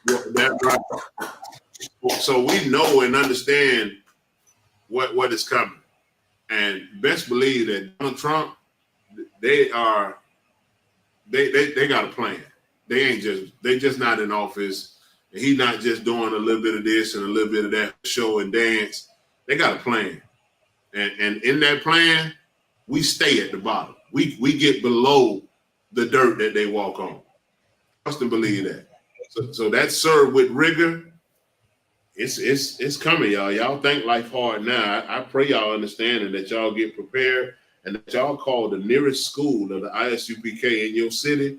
A: that, right? So we know and understand what is coming. And best believe that Donald Trump, they got a plan. They just not in office. And he's not just doing a little bit of this and a little bit of that show and dance. They got a plan. And in that plan, we stay at the bottom. We get below the dirt that they walk on. Trust and believe that. So that's served with rigor. It's coming, y'all. Y'all think life hard now. I pray y'all understanding that y'all get prepared and that y'all call the nearest school of the Isupk in your city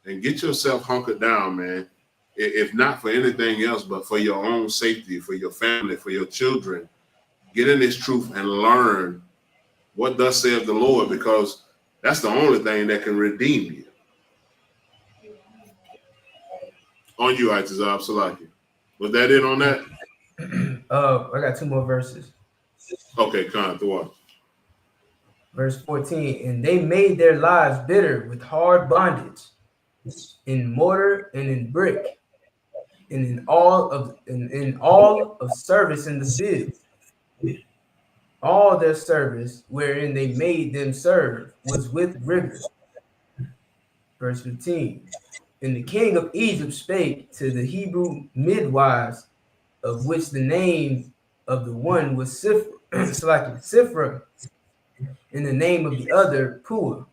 A: and get yourself hunkered down, man. If not for anything else, but for your own safety, for your family, for your children, get in this truth and learn what thus saith the Lord, because that's the only thing that can redeem you. On you, Itazab Salaki. Was that it on that?
B: I got two more verses.
A: Okay, Khan, through it.
B: Verse 14, and they made their lives bitter with hard bondage, in mortar and in brick, and in all of service in the field. All their service wherein they made them serve was with rigor. Verse 15, and the king of Egypt spake to the Hebrew midwives, of which the name of the one was Sifra, and the name of the other Pua.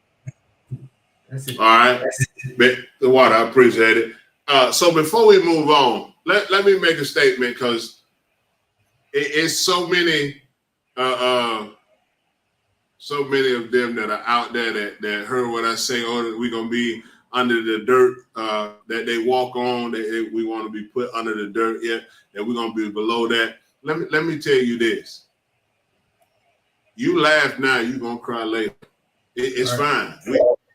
B: That's it.
A: All right. The water, I appreciate it. So before we move on, let me make a statement, because it's so many of them that are out there that heard what I say, we're going to be under the dirt that they walk on, that we want to be put under the dirt, that we're going to be below that. Let me tell you this. You laugh now, you're going to cry later. It's fine.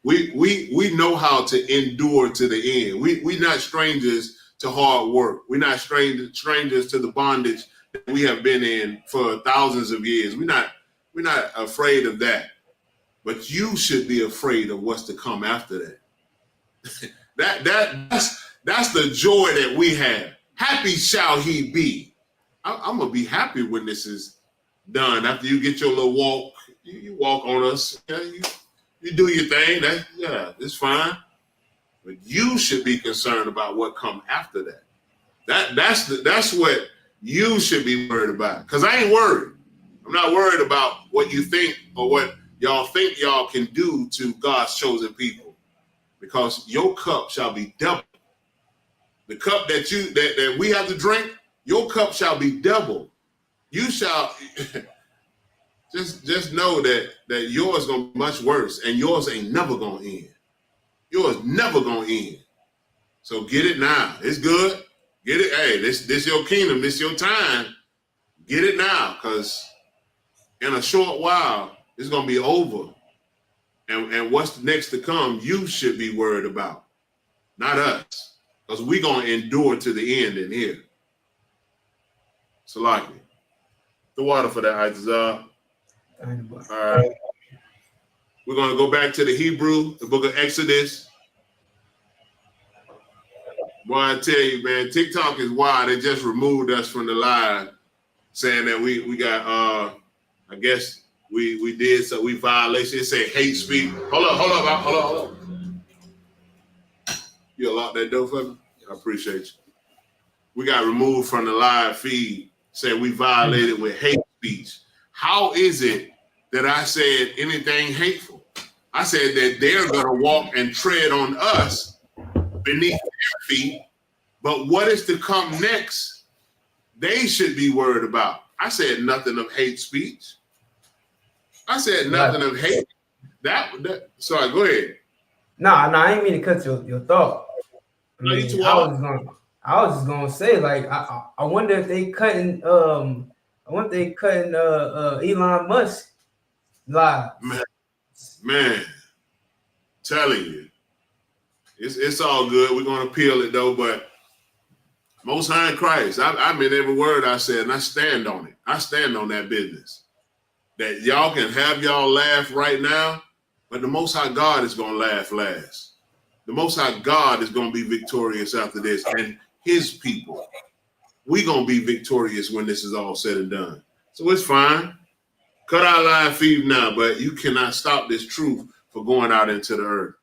A: We know how to endure to the end. We're not strangers to hard work. We're not strangers to the bondage that we have been in for thousands of years. We're not afraid of that. But you should be afraid of what's to come after that. That's the joy that we have. Happy shall he be. I'm gonna be happy when this is done. After you get your little walk, you walk on us. You do your thing. It's fine. But you should be concerned about what comes after that. That's what you should be worried about. Because I ain't worried. I'm not worried about what you think or what y'all think y'all can do to God's chosen people. Because your cup shall be double. The cup that we have to drink, your cup shall be double. You shall just know that yours gonna be much worse, and yours ain't never gonna end. Yours never gonna end. So get it now. It's good. Get it. Hey, this your kingdom. This your time. Get it now, because in a short while it's gonna be over. And what's next to come, you should be worried about, not us. Because we're going to endure to the end in here. Salaki. The water for that, Isaiah. All right. We're going to go back to the Hebrew, the book of Exodus. Boy, I tell you, man, TikTok is wild. They just removed us from the live. saying that we got I guess we did so we violation. It said hate speech. Hold up. You unlock that door for me? I appreciate you. We got removed from the live feed, saying we violated with hate speech. How is it that I said anything hateful? I said that they're gonna walk and tread on us beneath their feet, but what is to come next, they should be worried about. I said nothing of hate speech. I said nothing of hate. That sorry, go ahead.
B: No, I ain't mean to cut your thought. I mean, I was just gonna say, like, I wonder if they cutting Elon Musk live.
A: Man, telling you. It's all good. We're gonna appeal it though, but Most High in Christ, I meant every word I said, and I stand on it. I stand on that business. That y'all can have y'all laugh right now, but the Most High God is gonna laugh last. The Most High God is gonna be victorious after this, and His people, we gonna be victorious when this is all said and done. So it's fine. Cut our live feed now, but you cannot stop this truth for going out into the earth.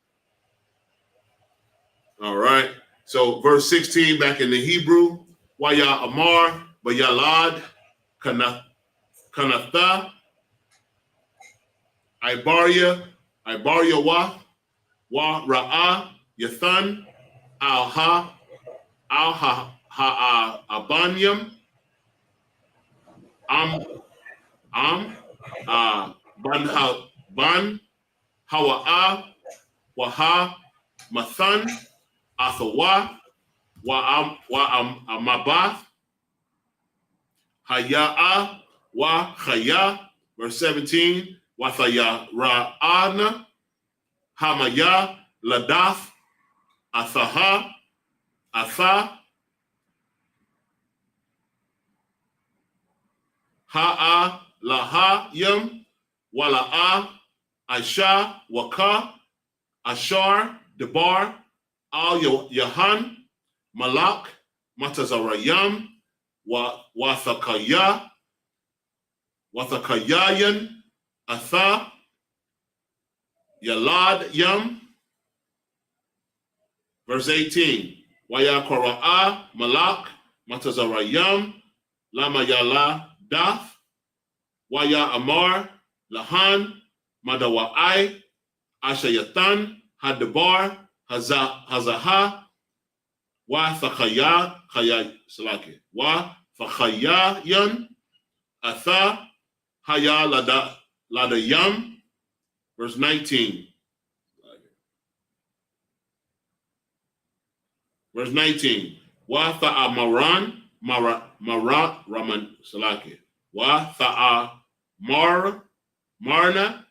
A: All right. So verse 16 back in the Hebrew, Waya Amar, Bayalad, Kanatha, Ibaria wa Ra'ah, Yathan, Al-Ha, Abanyam, Ban Hawa'a, Waha, Mathan, Athawa, Amabath, Haya'a, Wa Chaya, verse 17, Wathaya Ra'ana, Hamaya, Ladath, Athaha, Atha, Ha'a, Laha, Yam, Wala'a, Aisha, Waka, Ashar, Debar, Al Yahan, Malak, Matazarayam, Wathakayayan, Atha, Yalad Yam. Verse 18. Wayakora'a, Malak, Matazarayam, Lama Yala Dath, Waya Amar, Lahan, Madawa'ai, Ashayatan, Hadabar, Hazaha, Wa Thakaya, Wa Thakayayan, Atha, Haya Ladayam. Verse 19. Verse 19. Wa Tha'amaran, Marat Raman Salaki. Wa Tha'amar, Marna,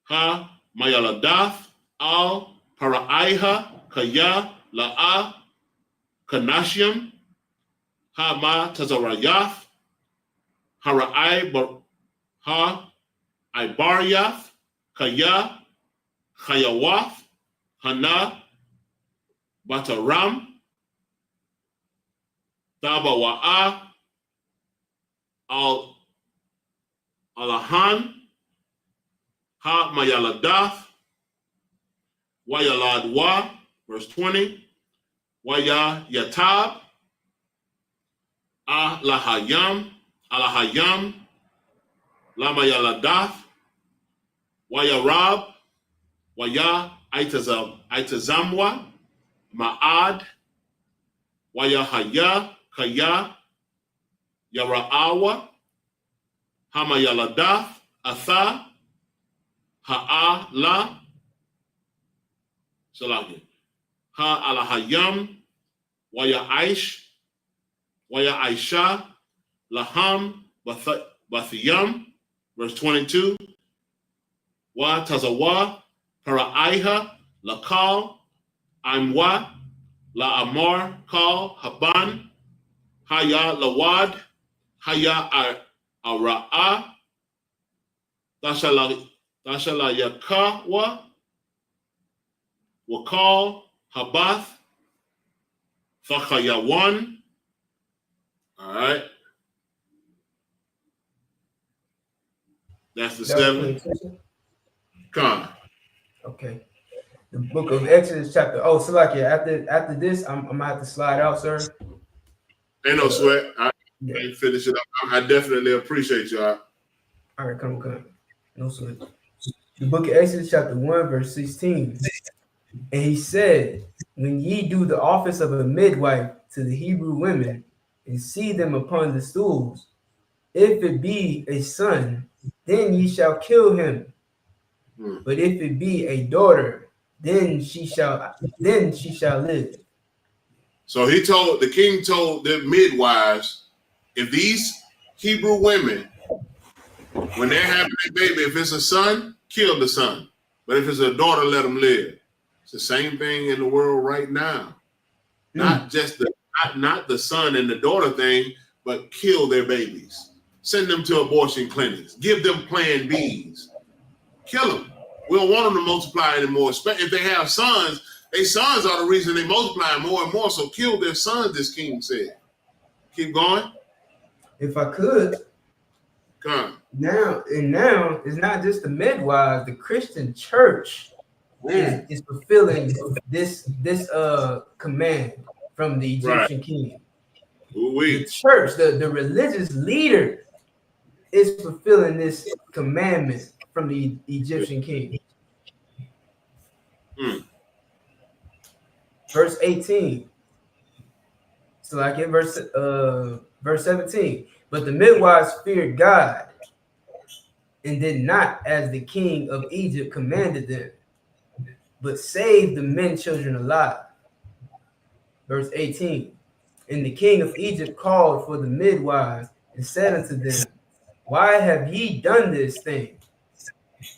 A: Ha Mayaladath, Al Paraiha, Kaya, La'a, Kanashiam, Ha Ma Tazarayath, Hara'ai, Ha Ibaryath, Kaya, Chayawath, Hana, Bataram, Tabawa'a, Al Alahan, Ha Mayaladath, Wayaladwa, verse 20, Waya Yatab, Alahayam, Lama Yaladath, Waya Rab, Waya Itazamwa, Ma'ad, Waya Haya, Kaya, Yara'awa, Hamayaladath, Atha, Ha'ala, Salaki, Ha'alahayam, Waya Aish, Waya Aisha, Laham, Bathiyam, verse 22, Wa Tazawa, Paraiha, Lakal, Imwa, La Amar, Kal, Haban, Haya Lawad, Haya Ara'a, Tashala Yakawa, Wakal, Habath, Thachayawan. All right. That's the
B: That was
A: 7.
B: clear.
A: Con.
B: Okay. The book of Exodus chapter. Oh, so like yeah, after this, I'm gonna have to slide out, sir.
A: Ain't no sweat. I
B: Yeah.
A: can finish it up. I definitely appreciate you.
B: All right, come. No sweat. The book of Exodus chapter 1, verse 16. And he said, when ye do the office of a midwife to the Hebrew women, and see them upon the stools, if it be a son, then ye shall kill him. But if it be a daughter, then she shall live.
A: So the king told the midwives, if these Hebrew women, when they're having a baby, if it's a son, kill the son. But if it's a daughter, let them live. It's the same thing in the world right now. Not just not the son and the daughter thing, but kill their babies. Send them to abortion clinics. Give them plan Bs. Kill them. We don't want them to multiply anymore. If they have sons, their sons are the reason they multiply more and more. So kill their sons, this king said. Keep going.
B: If I could.
A: Come.
B: Now it's not just the midwives, the Christian church is fulfilling this command from the Egyptian king. The church, the religious leader is fulfilling this commandment from the Egyptian king. Verse 18. So like in verse 17. But the midwives feared God and did not as the king of Egypt commanded them, but saved the men children alive. Verse 18. And the king of Egypt called for the midwives and said unto them, why have ye done this thing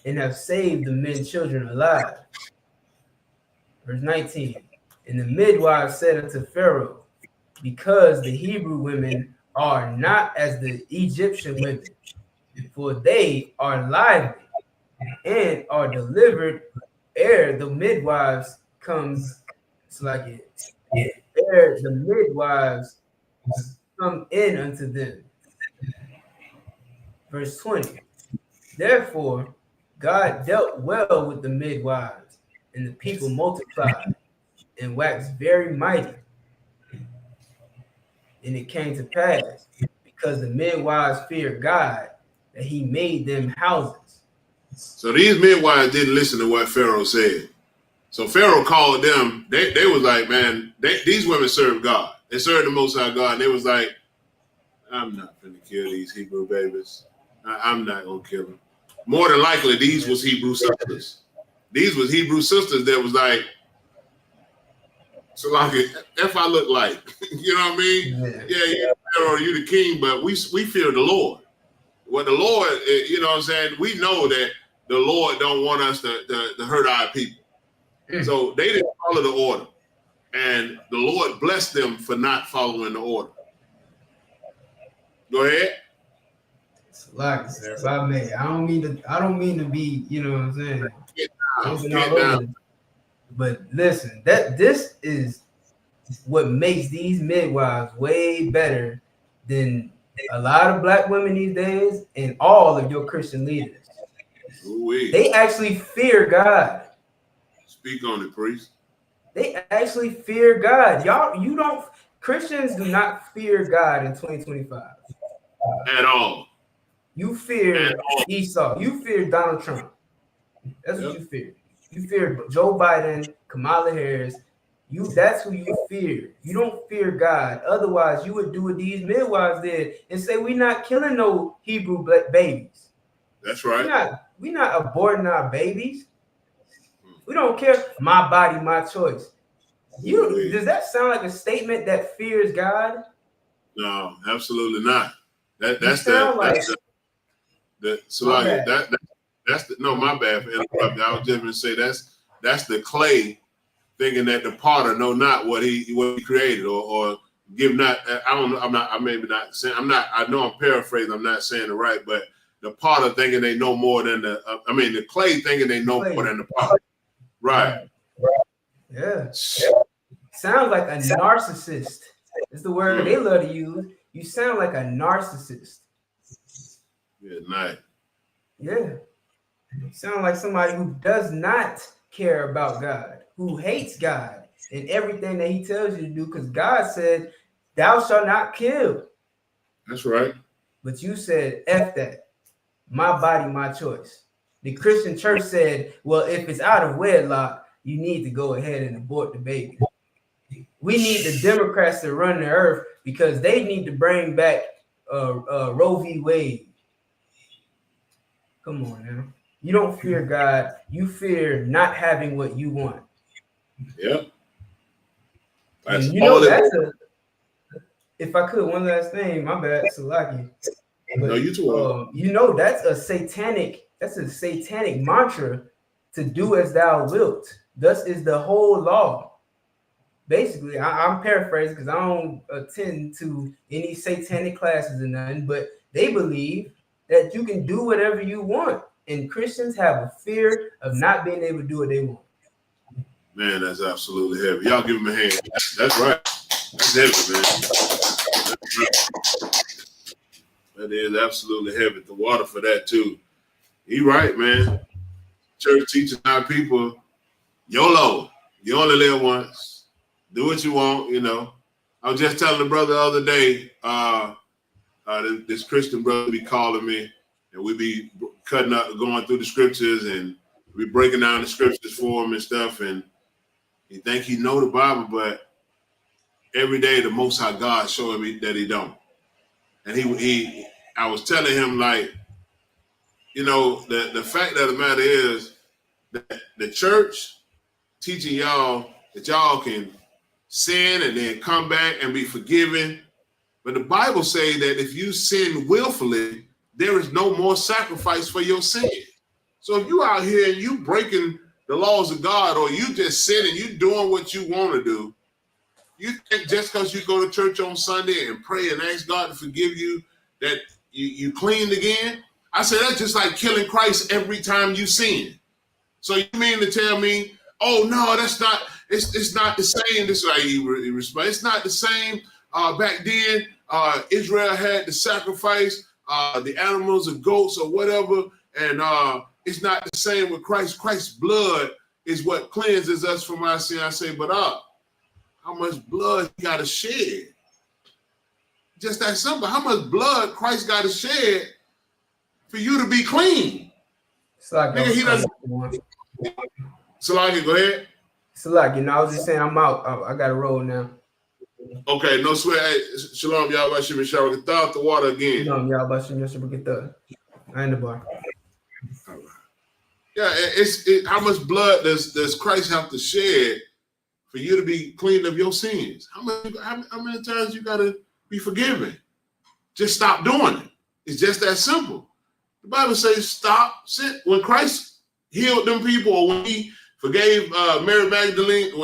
B: and have saved the men children alive? Verse 19. And the midwives said unto Pharaoh, because the Hebrew women are not as the Egyptian women, for they are lively and are delivered ere the midwives comes. It's like it. Ere the midwives come in unto them. Verse 20. Therefore, God dealt well with the midwives, and the people multiplied and waxed very mighty. And it came to pass, because the midwives feared God, that he made them houses.
A: So these midwives didn't listen to what Pharaoh said. So Pharaoh called them. They was like, man, these women serve God. They serve the Most High God. And they was like, I'm not going to kill these Hebrew babies. I'm not going to kill them. More than likely, these was Hebrew sisters. These was Hebrew sisters that was like, so like, if I look like, you know what I mean? Yeah, Pharaoh, you the king, but we fear the Lord. Well, the Lord, you know what I'm saying? We know that the Lord don't want us to hurt our people. So they didn't follow the order. And the Lord blessed them for not following the order. Go ahead.
B: Like, sir, if I may, I don't mean to be, you know what I'm saying?
A: Get down.
B: But listen, this is what makes these midwives way better than a lot of black women these days and all of your Christian leaders.
A: Ooh-wee.
B: They actually fear God.
A: Speak on it, priest.
B: They actually fear God. Christians do not fear God in 2025.
A: At all.
B: You fear Esau. You fear Donald Trump. That's what you fear. You fear Joe Biden, Kamala Harris. That's who you fear. You don't fear God. Otherwise, you would do what these midwives did and say, we're not killing no Hebrew babies.
A: That's right.
B: We're not aborting our babies. We don't care. My body, my choice. Does that sound like a statement that fears God?
A: No, absolutely not. My bad for interrupting. I was just gonna say that's the clay thinking that the potter know not what he created or give not. I don't know. I know I'm paraphrasing. I'm not saying it right, but the potter thinking they know more than the clay thinking they know more than the potter. Right.
B: Yeah. Sounds like a narcissist. It's the word they love to use. You sound like a narcissist.
A: Good night.
B: Yeah. You sound like somebody who does not care about God, who hates God and everything that he tells you to do, because God said, thou shalt not kill.
A: That's right.
B: But you said, F that. My body, my choice. The Christian church said, well, if it's out of wedlock, you need to go ahead and abort the baby. We need the Democrats to run the earth because they need to bring back Roe v. Wade. Come on now. You don't fear God. You fear not having what you want.
A: Yep. That's
B: And you
A: all
B: know,
A: it
B: that's
A: was.
B: if I could, one last thing, my bad, Salaki.
A: No,
B: But
A: you too well.
B: you know, that's a satanic mantra to do as thou wilt. Thus is the whole law. Basically, I'm paraphrasing because I don't attend to any satanic classes or nothing, but they believe that you can do whatever you want. And Christians have a fear of not being able to do what they want.
A: Man, that's absolutely heavy. Y'all give him a hand. That's right. That's heavy, man. That is absolutely heavy. The water for that too. He right, man. Church teaching our people, YOLO. You only live once. Do what you want, you know. I was just telling the brother the other day, this Christian brother be calling me, and we be cutting up, going through the scriptures, and we breaking down the scriptures for him and stuff. And he think he know the Bible, but every day the Most High God showing me that he don't. And I was telling him, like, you know, the fact of the matter is that the church teaching y'all that y'all can sin and then come back and be forgiven. But the Bible say that if you sin willfully, there is no more sacrifice for your sin. So if you out here and you breaking the laws of God, or you just sinning, you doing what you want to do, you think just because you go to church on Sunday and pray and ask God to forgive you that you cleaned again? I said, that's just like killing Christ every time you sin. So you mean to tell me, oh no, that's not, it's not the same. This is how he respond. It's not the same. Back then, Israel had to sacrifice the animals or goats or whatever, and it's not the same with Christ. Christ's blood is what cleanses us from our sin. I say, but how much blood he got to shed? Just that simple. How much blood Christ got to shed for you to be clean?
B: It's like
A: Nigga, he doesn't. Salaki, go ahead.
B: Salaki, you know, I was just saying I'm out. I got to roll now.
A: Okay, no sweat. Hey, shalom, y'all. I should be showering. Thaw out the water again.
B: Shalom, y'all. But should get the. I in the bar.
A: Yeah, how much blood does Christ have to shed for you to be cleaned of your sins? How many times you gotta be forgiven? Just stop doing it. It's just that simple. The Bible says stop sin. When Christ healed them people, or when he forgave Mary Magdalene,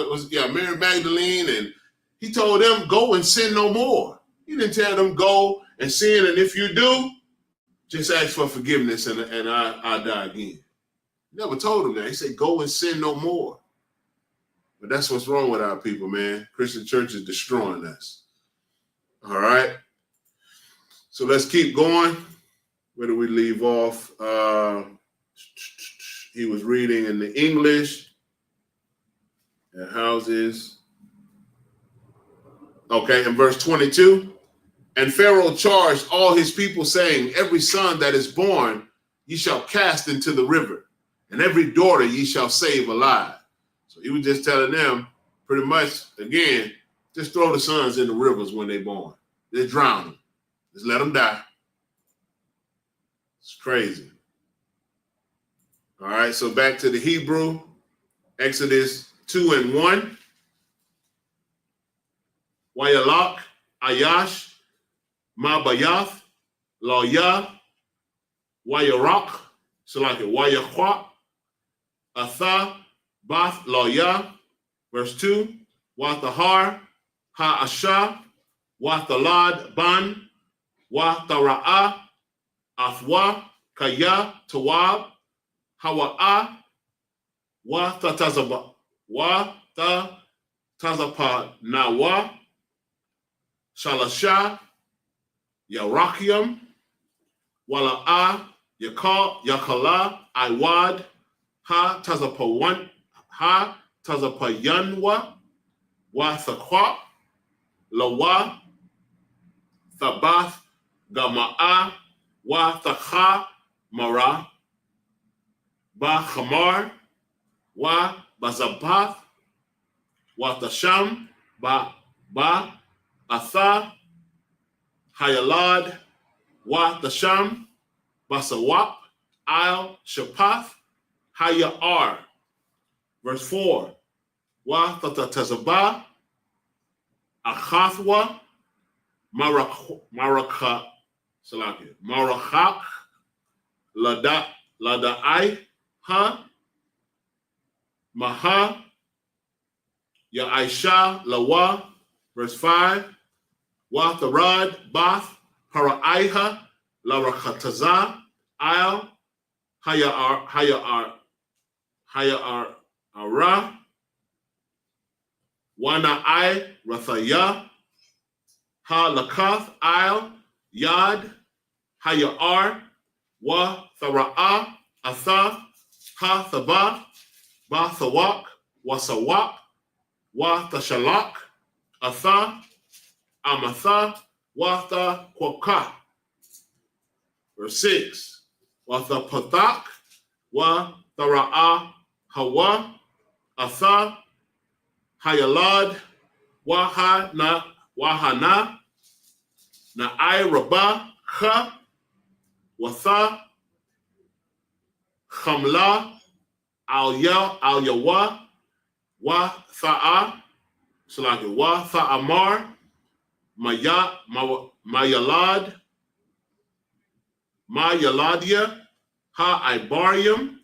A: Mary Magdalene, and he told them, go and sin no more. He didn't tell them go and sin, and if you do, just ask for forgiveness and I die again. He never told them that. He said, go and sin no more. But that's what's wrong with our people, man. Christian church is destroying us. All right. So let's keep going. Where do we leave off? He was reading in the English. The houses. Okay, in verse 22. And Pharaoh charged all his people, saying, every son that is born ye shall cast into the river, and every daughter ye shall save alive. So he was just telling them, pretty much, again, just throw the sons in the rivers when they're born. Just drown them. Just let them die. It's crazy. All right, so back to the Hebrew, Exodus 2:1. Wayalak, Ayash, Mabayath, Lawya, Wayarak, so like it, Wayahwak, Atha, Bath, Lawya, verse 2, Wathahar, Ha'asha, Wathalad, Ban, Wathara'a, Athwa, Kaya, Tawab, Hawa'a, Wathatazaba, Watatazapa, Nawa, Shalasha, Yarakium, Wala'a, Yakala, Iwad, Ha Tazapayanwa, Wa Thaqwa, Lawa, Thabath, Gama'a, Wa Thakha, Mara, Ba Khamar, Wa Bazabath, Wa Tasham, Ba Atha, Hayalad, Wa Tasham, Basawap, Al Shapath, Hayar. Verse 4. Wa Tatatazabah, Achathwa, Marakak, Ladai, Ha, Maha, Ya'aisha, Lawa. Verse 5. Wa Tharad, Bath, Paraiha, Larakataza, Al, Hayar, Ara, Wanai, Rathaya, Ha Lakath, Al, Yad, Hayar, Wa Thara'a, Atha, Ha Thaba, Ba Thawak, Wasawak, Wa Tashalak, Atha, Amatha, Wa Tha Verse 6. Wa Thapathak, Wa Thara'a, Hawa, Atha, Hayalad, Wahana, Na'ai Rabah, Ha, Watha, Khamla, Al-Yawa, Wa Tha'a, Wa Tha'amar, Mayalad, Mayaladia, Ha Ibarium,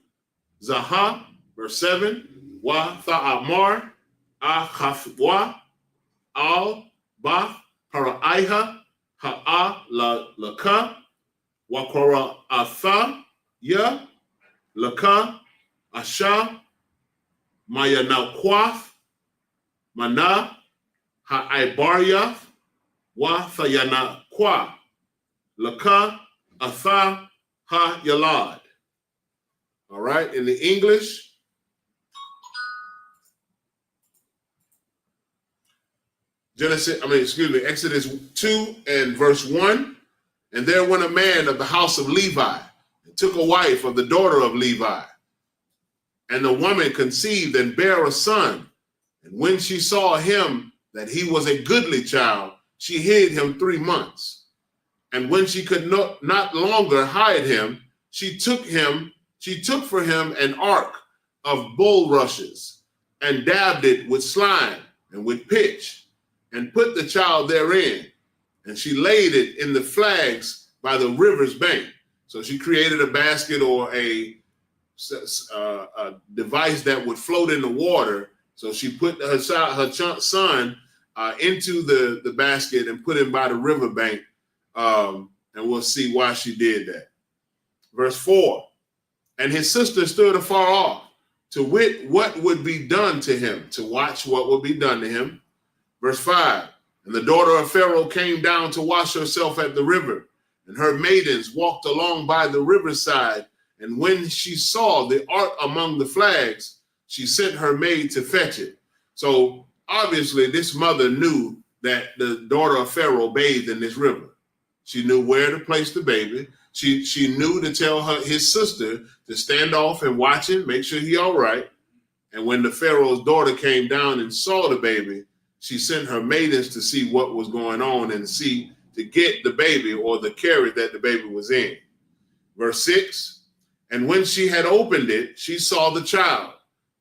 A: Zaha, verse 7, Wa Tha'amar, Akhafwa, Al Bath, Paraiha, Ha'a Laka, Wakora Atha, Ya, Laka, Asha, Mayanakwath, Mana, Ha'ibariyath, Wa Thayanakwa, Laka, Atha, Ha Yalad. All right, in the English, Exodus 2 and verse 1. And there went a man of the house of Levi, and took a wife of the daughter of Levi. And the woman conceived and bare a son. And when she saw him that he was a goodly child, she hid him 3 months. And when she could not longer hide him, she took for him an ark of bulrushes, and dabbed it with slime and with pitch, and put the child therein. And she laid it in the flags by the river's bank. So she created a basket or a device that would float in the water. So she put her son into the basket and put him by the riverbank. And we'll see why she did that. Verse 4. And his sister stood afar off to wit what would be done to him, to watch what would be done to him. Verse 5. And the daughter of Pharaoh came down to wash herself at the river, and her maidens walked along by the riverside. And when she saw the ark among the flags, she sent her maid to fetch it. So obviously this mother knew that the daughter of Pharaoh bathed in this river. She knew where to place the baby. She knew to tell his sister to stand off and watch him, make sure he all right. And when the Pharaoh's daughter came down and saw the baby, she sent her maidens to see what was going on and to get the baby or the carriage that the baby was in. Verse 6, and when she had opened it, she saw the child,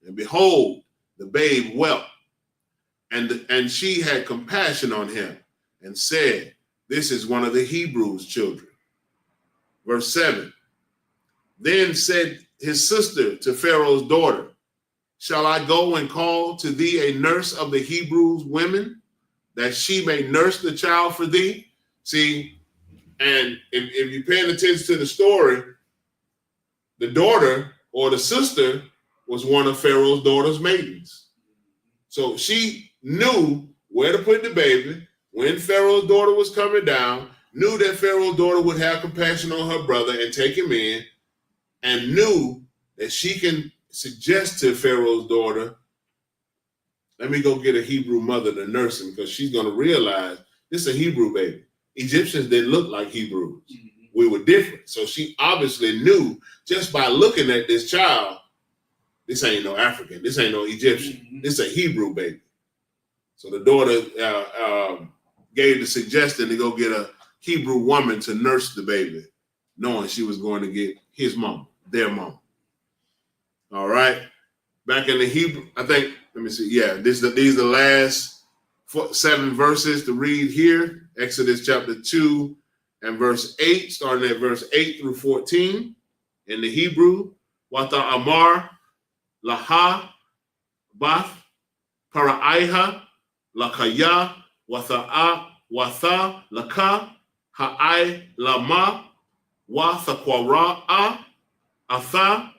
A: and behold, the babe wept. And she had compassion on him and said, this is one of the Hebrews' children. Verse 7, then said his sister to Pharaoh's daughter, shall I go and call to thee a nurse of the Hebrews women, that she may nurse the child for thee? See, and if you're paying attention to the story, the daughter or the sister was one of Pharaoh's daughter's maidens. So she knew where to put the baby when Pharaoh's daughter was coming down. knew that Pharaoh's daughter would have compassion on her brother and take him in, and knew that she can suggest to Pharaoh's daughter, let me go get a Hebrew mother to nurse him, because she's going to realize this is a Hebrew baby. Egyptians didn't look like Hebrews. We were different. So she obviously knew just by looking at this child, this ain't no African, this ain't no Egyptian, this is a Hebrew baby. So the daughter gave the suggestion to go get a Hebrew woman to nurse the baby, knowing she was going to get his mom, their mom. All right. Back in the Hebrew, I think, let me see. Yeah, these are the last 7 verses to read here. Exodus chapter 2 and verse 8, starting at verse 8 through 14. In the Hebrew, Wata Amar, Laha, Bath, Paraiha, Lakaya, Watha, Laka, Ha'ai, Lama, Wathakwara, Atha,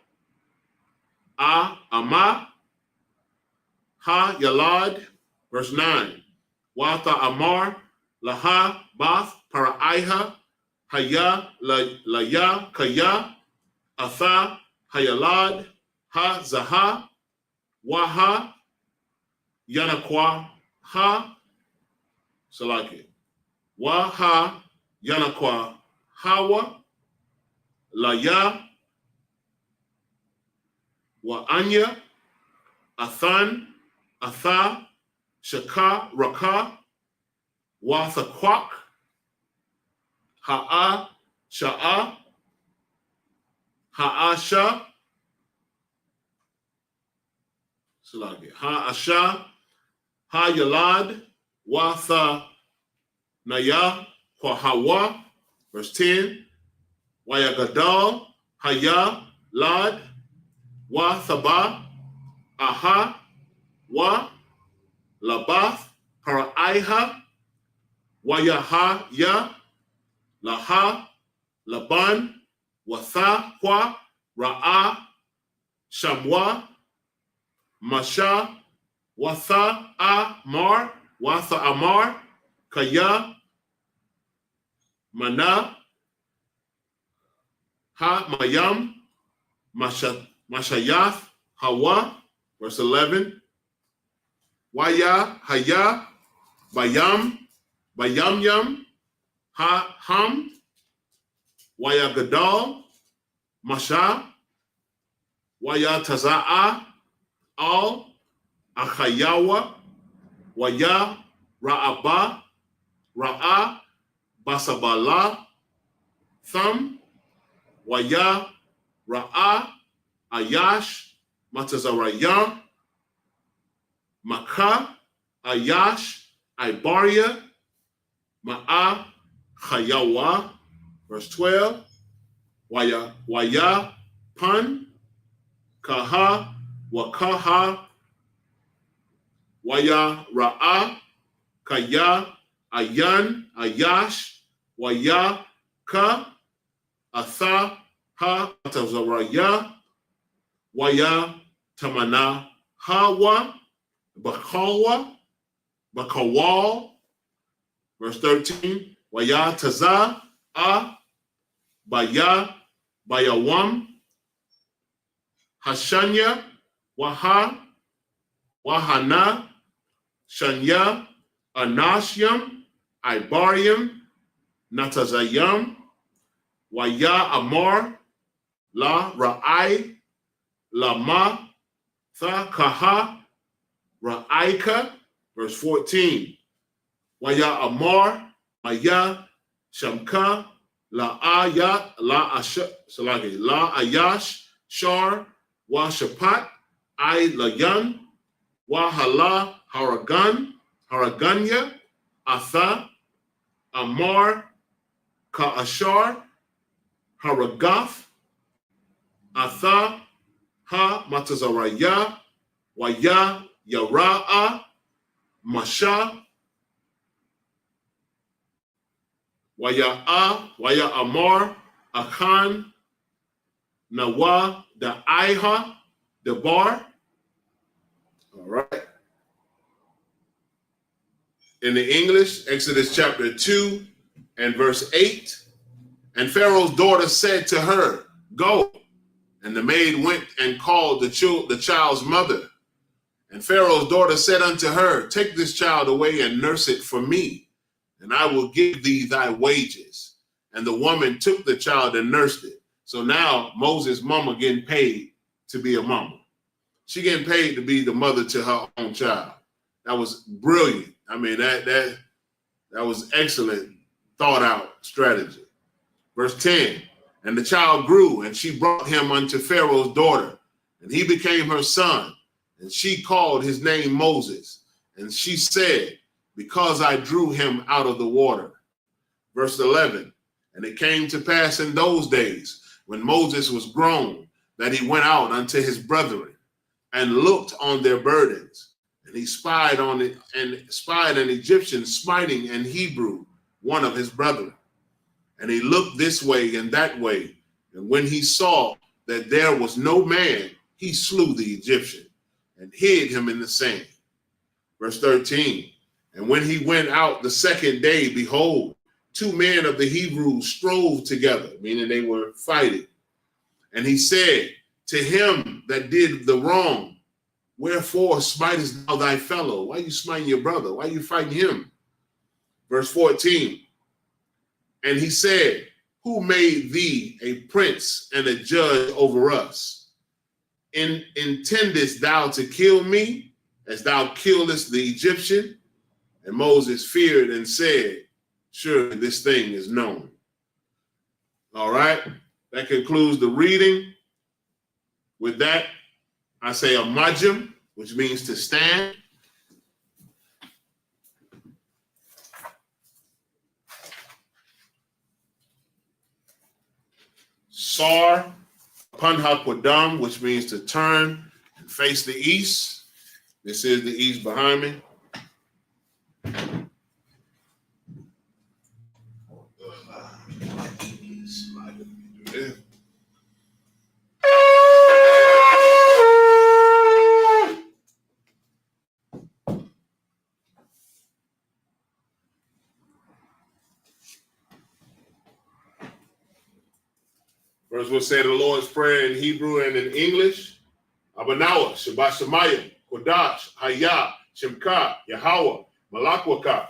A: Ama, Ha Yalad, verse 9. Wata Amar, Laha, Bath, Paraiha, Haya, Laya, Kaya, Atha, Hayalad, Ha Zaha, Waha, Yanakwa, Ha, Salaki, Waha, Yanakwa, Hawa, Laya, Wa'anya, Athan, Atha, Shaka, Raka, Wathakwak, Ha'a, Sha'a, Ha'asha, Salaki, Ha'asha, Hayalad, Watha, Naya, Kwahawa, verse 10, Wayagadal, Haya, Lad, Wathaba, Aha, Wa, Labath, Paraiha, Wayaha, Ya, Laha, Laban, Watha, Kwa, Ra'a, Shamwa, Masha, Watha, Amar, Watha Amar, Kaya, Mana, Ha, Mayam, Mashayath, Hawa, verse 11. Waya, Haya, Bayam, Bayamyam, Ha, Ham, Waya Gadal, Masha, Waya Taza'a, Al, Achayawa, Waya, Ra'aba, Ra'a, Basabala, Thumb, Waya, Ra'a, Ayash, Matazaraya, Maka, Ayash, Ibaria, Ma'a, Chayawa, verse 12, Waya, Pan, Kaha, Wakaha, Waya, Ra'a, Kaya, Ayan, Ayash, Waya, Ka, Atha, Ha, Matazaraya, Waya, Tamana, Hawa, Bakawa, Bakawal, verse 13, Waya Taza, Baya, Bayawam, Hashanya, Waha, Wahana, Shanya, Anashyam, Ibarium, Natazayam, Waya Amar, La Ra'ai, Lama, Tha Kaha, Ra'aika, verse 14. Waya Amar, Maya, Shamka, La Ayat, La Ayash, Shar, Wa Shapat, I Layan, Wa Hala, Haraganya, Atha, Amar, Ka'ashar, Haragath, Atha, Ha Matazaraya, Waya Yara'a, Masha, Waya Amar, Akan, Nawa, Da'iha, Debar. All right. In the English, Exodus chapter 2 And verse 8, and Pharaoh's daughter said to her, go. And the maid went and called the child's mother. And Pharaoh's daughter said unto her, take this child away and nurse it for me, and I will give thee thy wages. And the woman took the child and nursed it. So now Moses' mama getting paid to be a mama. She getting paid to be the mother to her own child. That was brilliant. I mean, that was excellent, thought out strategy. Verse 10, and the child grew, and she brought him unto Pharaoh's daughter, and he became her son. And she called his name Moses. And she said, because I drew him out of the water. Verse 11, and it came to pass in those days, when Moses was grown, that he went out unto his brethren and looked on their burdens. And he spied on it and spied an Egyptian smiting an Hebrew, one of his brethren. And he looked this way and that way. And when he saw that there was no man, he slew the Egyptian and hid him in the sand. Verse 13, and when he went out the second day, behold, two men of the Hebrews strove together, meaning they were fighting. And he said to him that did the wrong, wherefore smitest thou thy fellow? Why are you smiting your brother? Why are you fighting him? Verse 14, and he said, who made thee a prince and a judge over us? Intendest thou to kill me as thou killest the Egyptian? And Moses feared and said, surely this thing is known. All right, that concludes the reading. With that, I say a majim, which means to stand. Sar, Panhakwadam, which means to turn and face the east. This is the east behind me. First, we'll say the Lord's Prayer in Hebrew and in English. Abanawa, Shabbat Shemayim, Kodash, Hayah, Shemka, Yahweh, Malakwaka,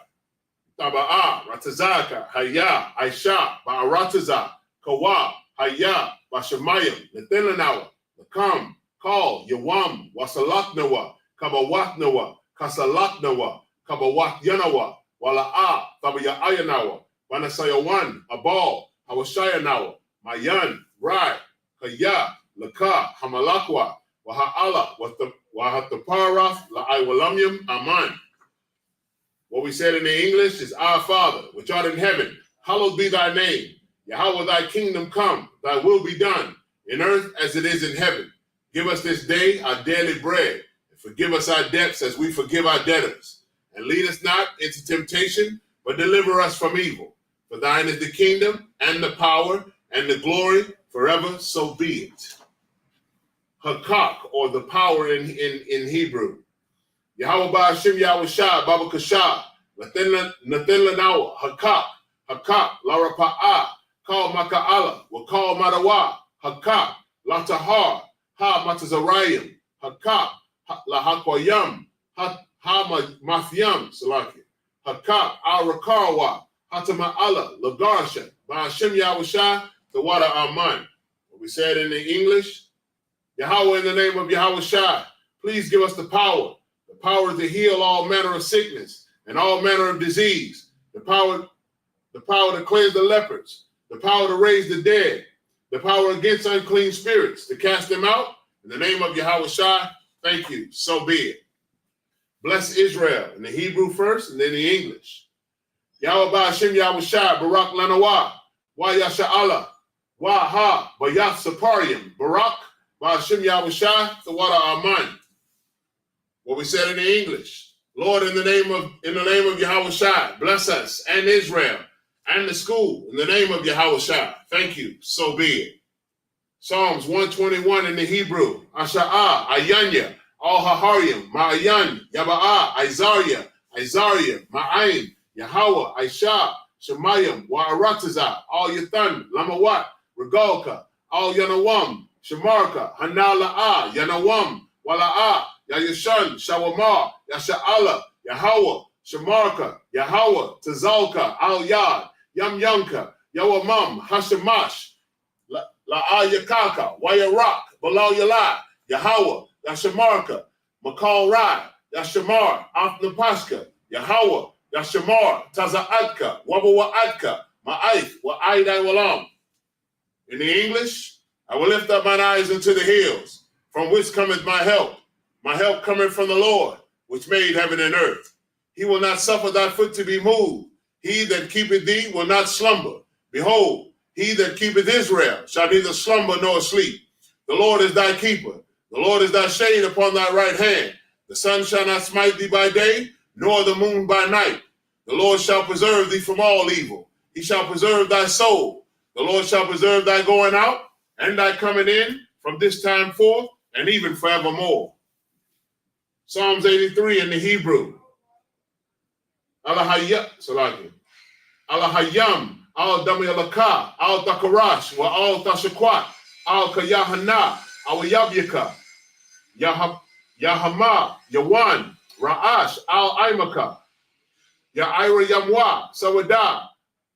A: Taba'a, Ratazaka, Hayah, Aisha, Ba'arataza, Kawa, Hayah, Bashamayim, Nethelanawa, Lakam, Kal, Yawam, Wasalaknawa, Kabawatnawa, Kasalaknawa, Kabawat Yanawa, Wala'a, Tabaya Ayanawa, Wanasayawan, Abal, Hawashayanawa, Mayan, Rai, Kaya, Laka, Hamalakwa, Waha'ala, Wahataparath, La'aiwalamyam, Aman. What we said in the English is, Our Father, which art in heaven, hallowed be thy name. Yahweh, thy kingdom come, thy will be done, in earth as it is in heaven. Give us this day our daily bread, and forgive us our debts as we forgive our debtors. And lead us not into temptation, but deliver us from evil. For thine is the kingdom, and the power, and the glory forever, so be it. Hakak, or the power in Hebrew. Yahweh Ba'ashem Yahweh Shah, Baba Kasha, Nathelanawa, Hakak, Larapa'ah, Kal Maka'ala, Wakal Madawa, Hakak, Latahar, Ha Matazarayim, Hakak, Lahakwayam, Ha Mathyam, Salaki, Hakak, Al Rakarwa, Hatama'ala, Lagarsha, Ba'ashem Yahweh Shah, the water Aman. What we said in the English, Yahweh, in the name of Yahweh Shai, please give us the power to heal all manner of sickness and all manner of disease, the power to cleanse the lepers, the power to raise the dead, the power against unclean spirits, to cast them out. In the name of Yahweh Shai, thank you, so be it. Bless Israel, in the Hebrew first and then the English. Yahweh Ba'ashem Yahweh Shai, Barak Lanawa, Wa Yasha'ala, Wa Ha, Bayaf Saparium, Barak, Ba'ashem Yahweh Shai, the water Aman. What we said in the English, Lord, in the name of Yahweh Shai, bless us and Israel and the school in the name of Yahweh Shai. Thank you, so be it. Psalms 121 in the Hebrew, Asha'ah, Ayanya, Al-Haharyim, Ma'ayan, Yaba'ah, Isaiah, Ma'ayin, Yahweh, Aisha, Shemayim, wa Arataza, Al Yathan, Lamawat, Regalka, Al Yanawam, Shamarka, Hanala'a, Yanawam, Wala'a, Yayashan, Shawamar, Yasha'ala, Yahawah, Shamarka, Yahawah, Tazalka, Al Yad, Yam Yanka, Yawamam, Hashamash, La'a Yakaka, Wayarak, Balal Yala, Yahawah, Yashamarka, Makal Rai, Yashamar, Afnapashka, Yahawah, Yashamar, Taza'atka, Wabawa'atka, Ma'aith, Wa'aidai Walam. In the English, I will lift up mine eyes unto the hills, from which cometh my help. My help cometh from the Lord, which made heaven and earth. He will not suffer thy foot to be moved. He that keepeth thee will not slumber. Behold, he that keepeth Israel shall neither slumber nor sleep. The Lord is thy keeper. The Lord is thy shade upon thy right hand. The sun shall not smite thee by day, nor the moon by night. The Lord shall preserve thee from all evil. He shall preserve thy soul. The Lord shall preserve thy going out and thy coming in from this time forth and even forevermore. Psalms 83 in the Hebrew. Alahayam, al Damiyalaka, al Takarash, wa al Tashakwat, al Kayahana, al Yabyaka, Yahama, Yawan, Ra'ash, al Imaka, Ya'ira Yamwa, Sawada,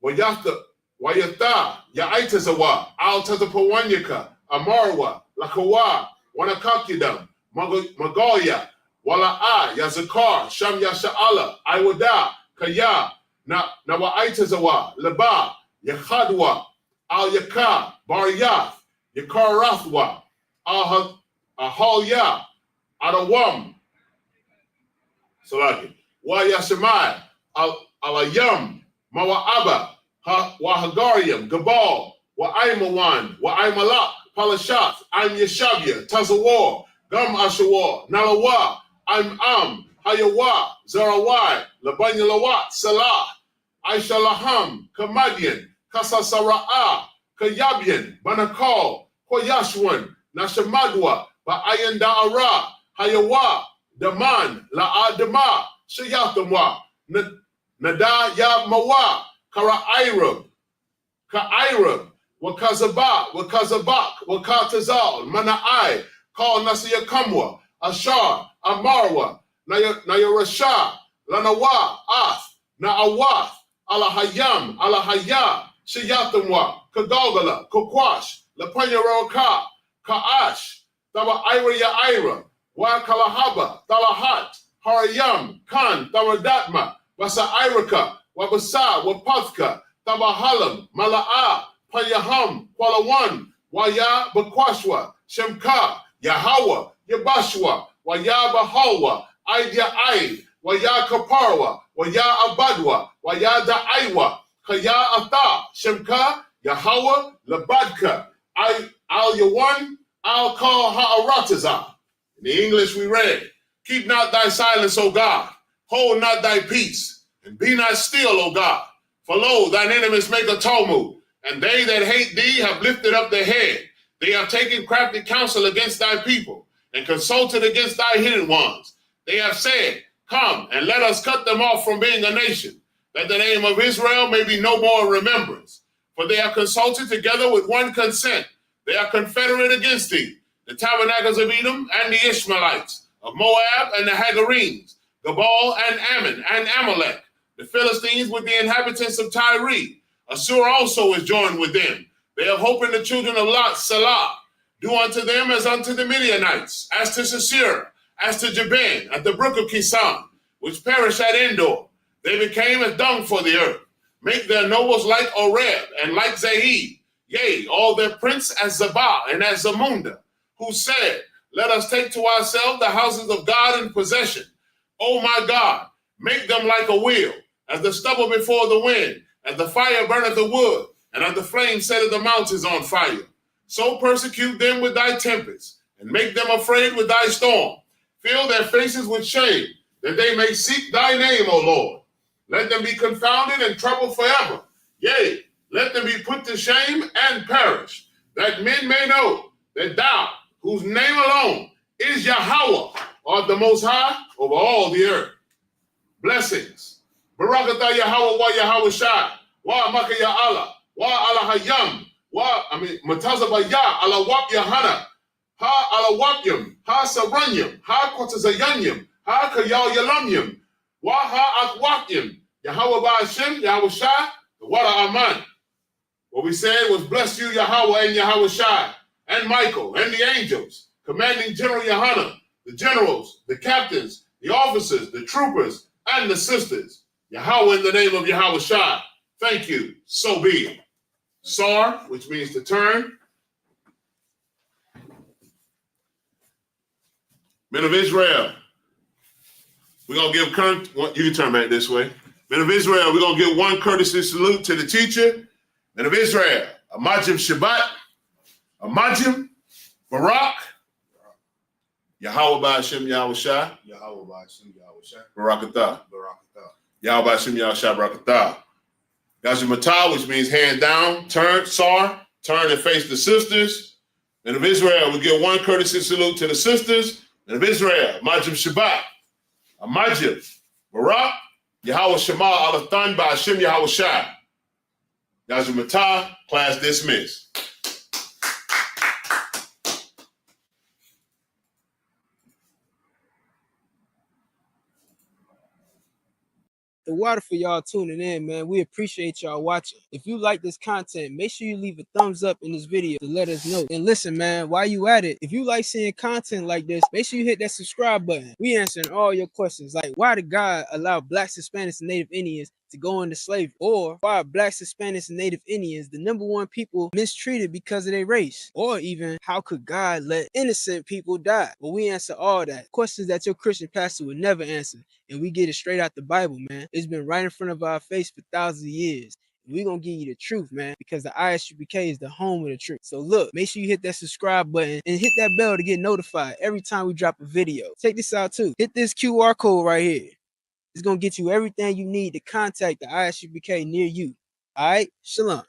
A: Wayatha, Ya'itazawa, al Tazapawanyaka, Amarwa, Lakawa, Wanakakidam, Magoya, Wala'a, Yazakar, Sham Yasha'ala, Iwada, Kaya, Nawa'itazawa, Laba, Yakhadwa, Al Yaka, Baryath, Yakarathwa, Ahalya, Adawam, Salaki, Wayashamai, Alayam, Mawa'aba, Wahagariam, Gabal, Wa'aimawan, Wa'aimalak, Palashath, I'm Yeshavya, Tazawar, Gum Ashawar, Nalawa, I'm Hayawa, Zarawai, Labanyalawat, Salah, Aishalaham, Kamadian, Kasasara'a, Kayabian, Banakal, Koyashwan, Nashamadwa, Ba'ayan Da'ara, Hayawa, Daman, La'adama, Shayatamwa, Nada Yamawa, Kara'irab, Ka'irab, Wakazaba, Wakazabak, Wakatazal, Mana'ai, Kal Nasiyakamwa, Ashar, Amarwa, Nayarasha, Lanawa, Ath, Na'awath, Alahayam, Alahaya, Shayatamwa, Kagogala, Kokwash, Lapanyaraka, Ka'ash, Taba Ira Ira, Wa Kalahaba, Talahat, Harayam, Khan, Taradatma, Wasa Iraka, Wabasa, Wapathka, Tabahalam, Mala'a, Payaham, Kwalawan, Waya Bakwashwa, Shemka, Yahawa, Yabashwa, Waya Bahawa, Aidya Aid, Waya Kaparwa, Waya Abadwa, Waya Da'aiwa, Kaya Ata, Shemka, Yahawa, Labadka, Al Yawan, Al Kal Ha'arataza. In the English we read, keep not thy silence, O God, hold not thy peace, and be not still, O God. For lo, thine enemies make a tumult, and they that hate thee have lifted up their head. They have taken crafty counsel against thy people, and consulted against thy hidden ones. They have said, come, and let us cut them off from being a nation, that the name of Israel may be no more in remembrance. For they have consulted together with one consent. They are confederate against thee, the tabernacles of Edom and the Ishmaelites, of Moab and the Hagarenes, Gabal and Ammon and Amalek, the Philistines with the inhabitants of Tyre. Assur also is joined with them. They have hope in the children of Lot, Salah. Do unto them as unto the Midianites, as to Sisera, as to Jabin, at the brook of Kisan, which perished at Endor. They became as dung for the earth. Make their nobles like Oreb and like Zahid, yea, all their prince as Zabah and as Zamunda, who said, let us take to ourselves the houses of God in possession. O my God, make them like a wheel, as the stubble before the wind, as the fire burneth the wood, and as the flame setteth the mountains on fire. So persecute them with thy tempest, and make them afraid with thy storm. Fill their faces with shame, that they may seek thy name, O Lord. Let them be confounded and troubled forever. Yea, let them be put to shame and perish, that men may know that thou, whose name alone is Yahweh, art the Most High over all the earth. Blessings. Barakatah Yahweh wa Yahweh Shai, Wa maka ya Allah. Wa ala hayam. Matazaba ya ala wap yahana. Ha ala wapyam. Ha saranyam. Ha kwatazayanyam. Ha kayal yalamyam. Wa ha akwakyam. Yahweh ba Hashem, Yahweh Shai, the water Aman. What we said was, bless you, Yahweh and Yahweh Shai, and Michael, and the angels, commanding General Yohanan, the generals, the captains, the officers, the troopers, and the sisters. Yahweh in the name of Yahweh Shai. Thank you. So be it. Sar, which means to turn. Men of Israel, we're going to give current, you can turn back this way. Men of Israel, we're going to give one courtesy salute to the teacher. Men of Israel, Amajim Shabbat, Amajim, Barak, Yahweh Ba'ashem Yahweh Shai,
C: Yahweh Ba'ashem Yahweh Shai,
A: Barakatah,
C: Barakatah,
A: Yahweh Ba'ashem Yahweh Shai, Barakatah. Yazimatah, which means hand down, turn, Sar, turn and face the sisters. Men of Israel, we give one courtesy salute to the sisters. Men of Israel, Amajim Shabbat, Amajim, Barak, Yahweh Shema Alathan Ba'ashem Yahweh Shai. Yazimatah, class dismissed.
B: The water for y'all tuning in, man. We appreciate y'all watching. If you like this content, make sure you leave a thumbs up in this video to let us know. And listen, man, while you at it, if you like seeing content like this, make sure you hit that subscribe button. We answering all your questions, like why did God allow blacks, Hispanics, and Native Indians to go into slavery? Or why are blacks, Hispanics, and Native Indians the #1 people mistreated because of their race? Or even, how could God let innocent people die? Well, we answer all that. Questions that your Christian pastor would never answer. And we get it straight out the Bible, man. It's been right in front of our face for thousands of years. We're going to give you the truth, man, because the Isupk is the home of the truth. So look, make sure you hit that subscribe button and hit that bell to get notified every time we drop a video. Check this out, too. Hit this QR code right here. It's going to get you everything you need to contact the Isupk near you. All right? Shalom.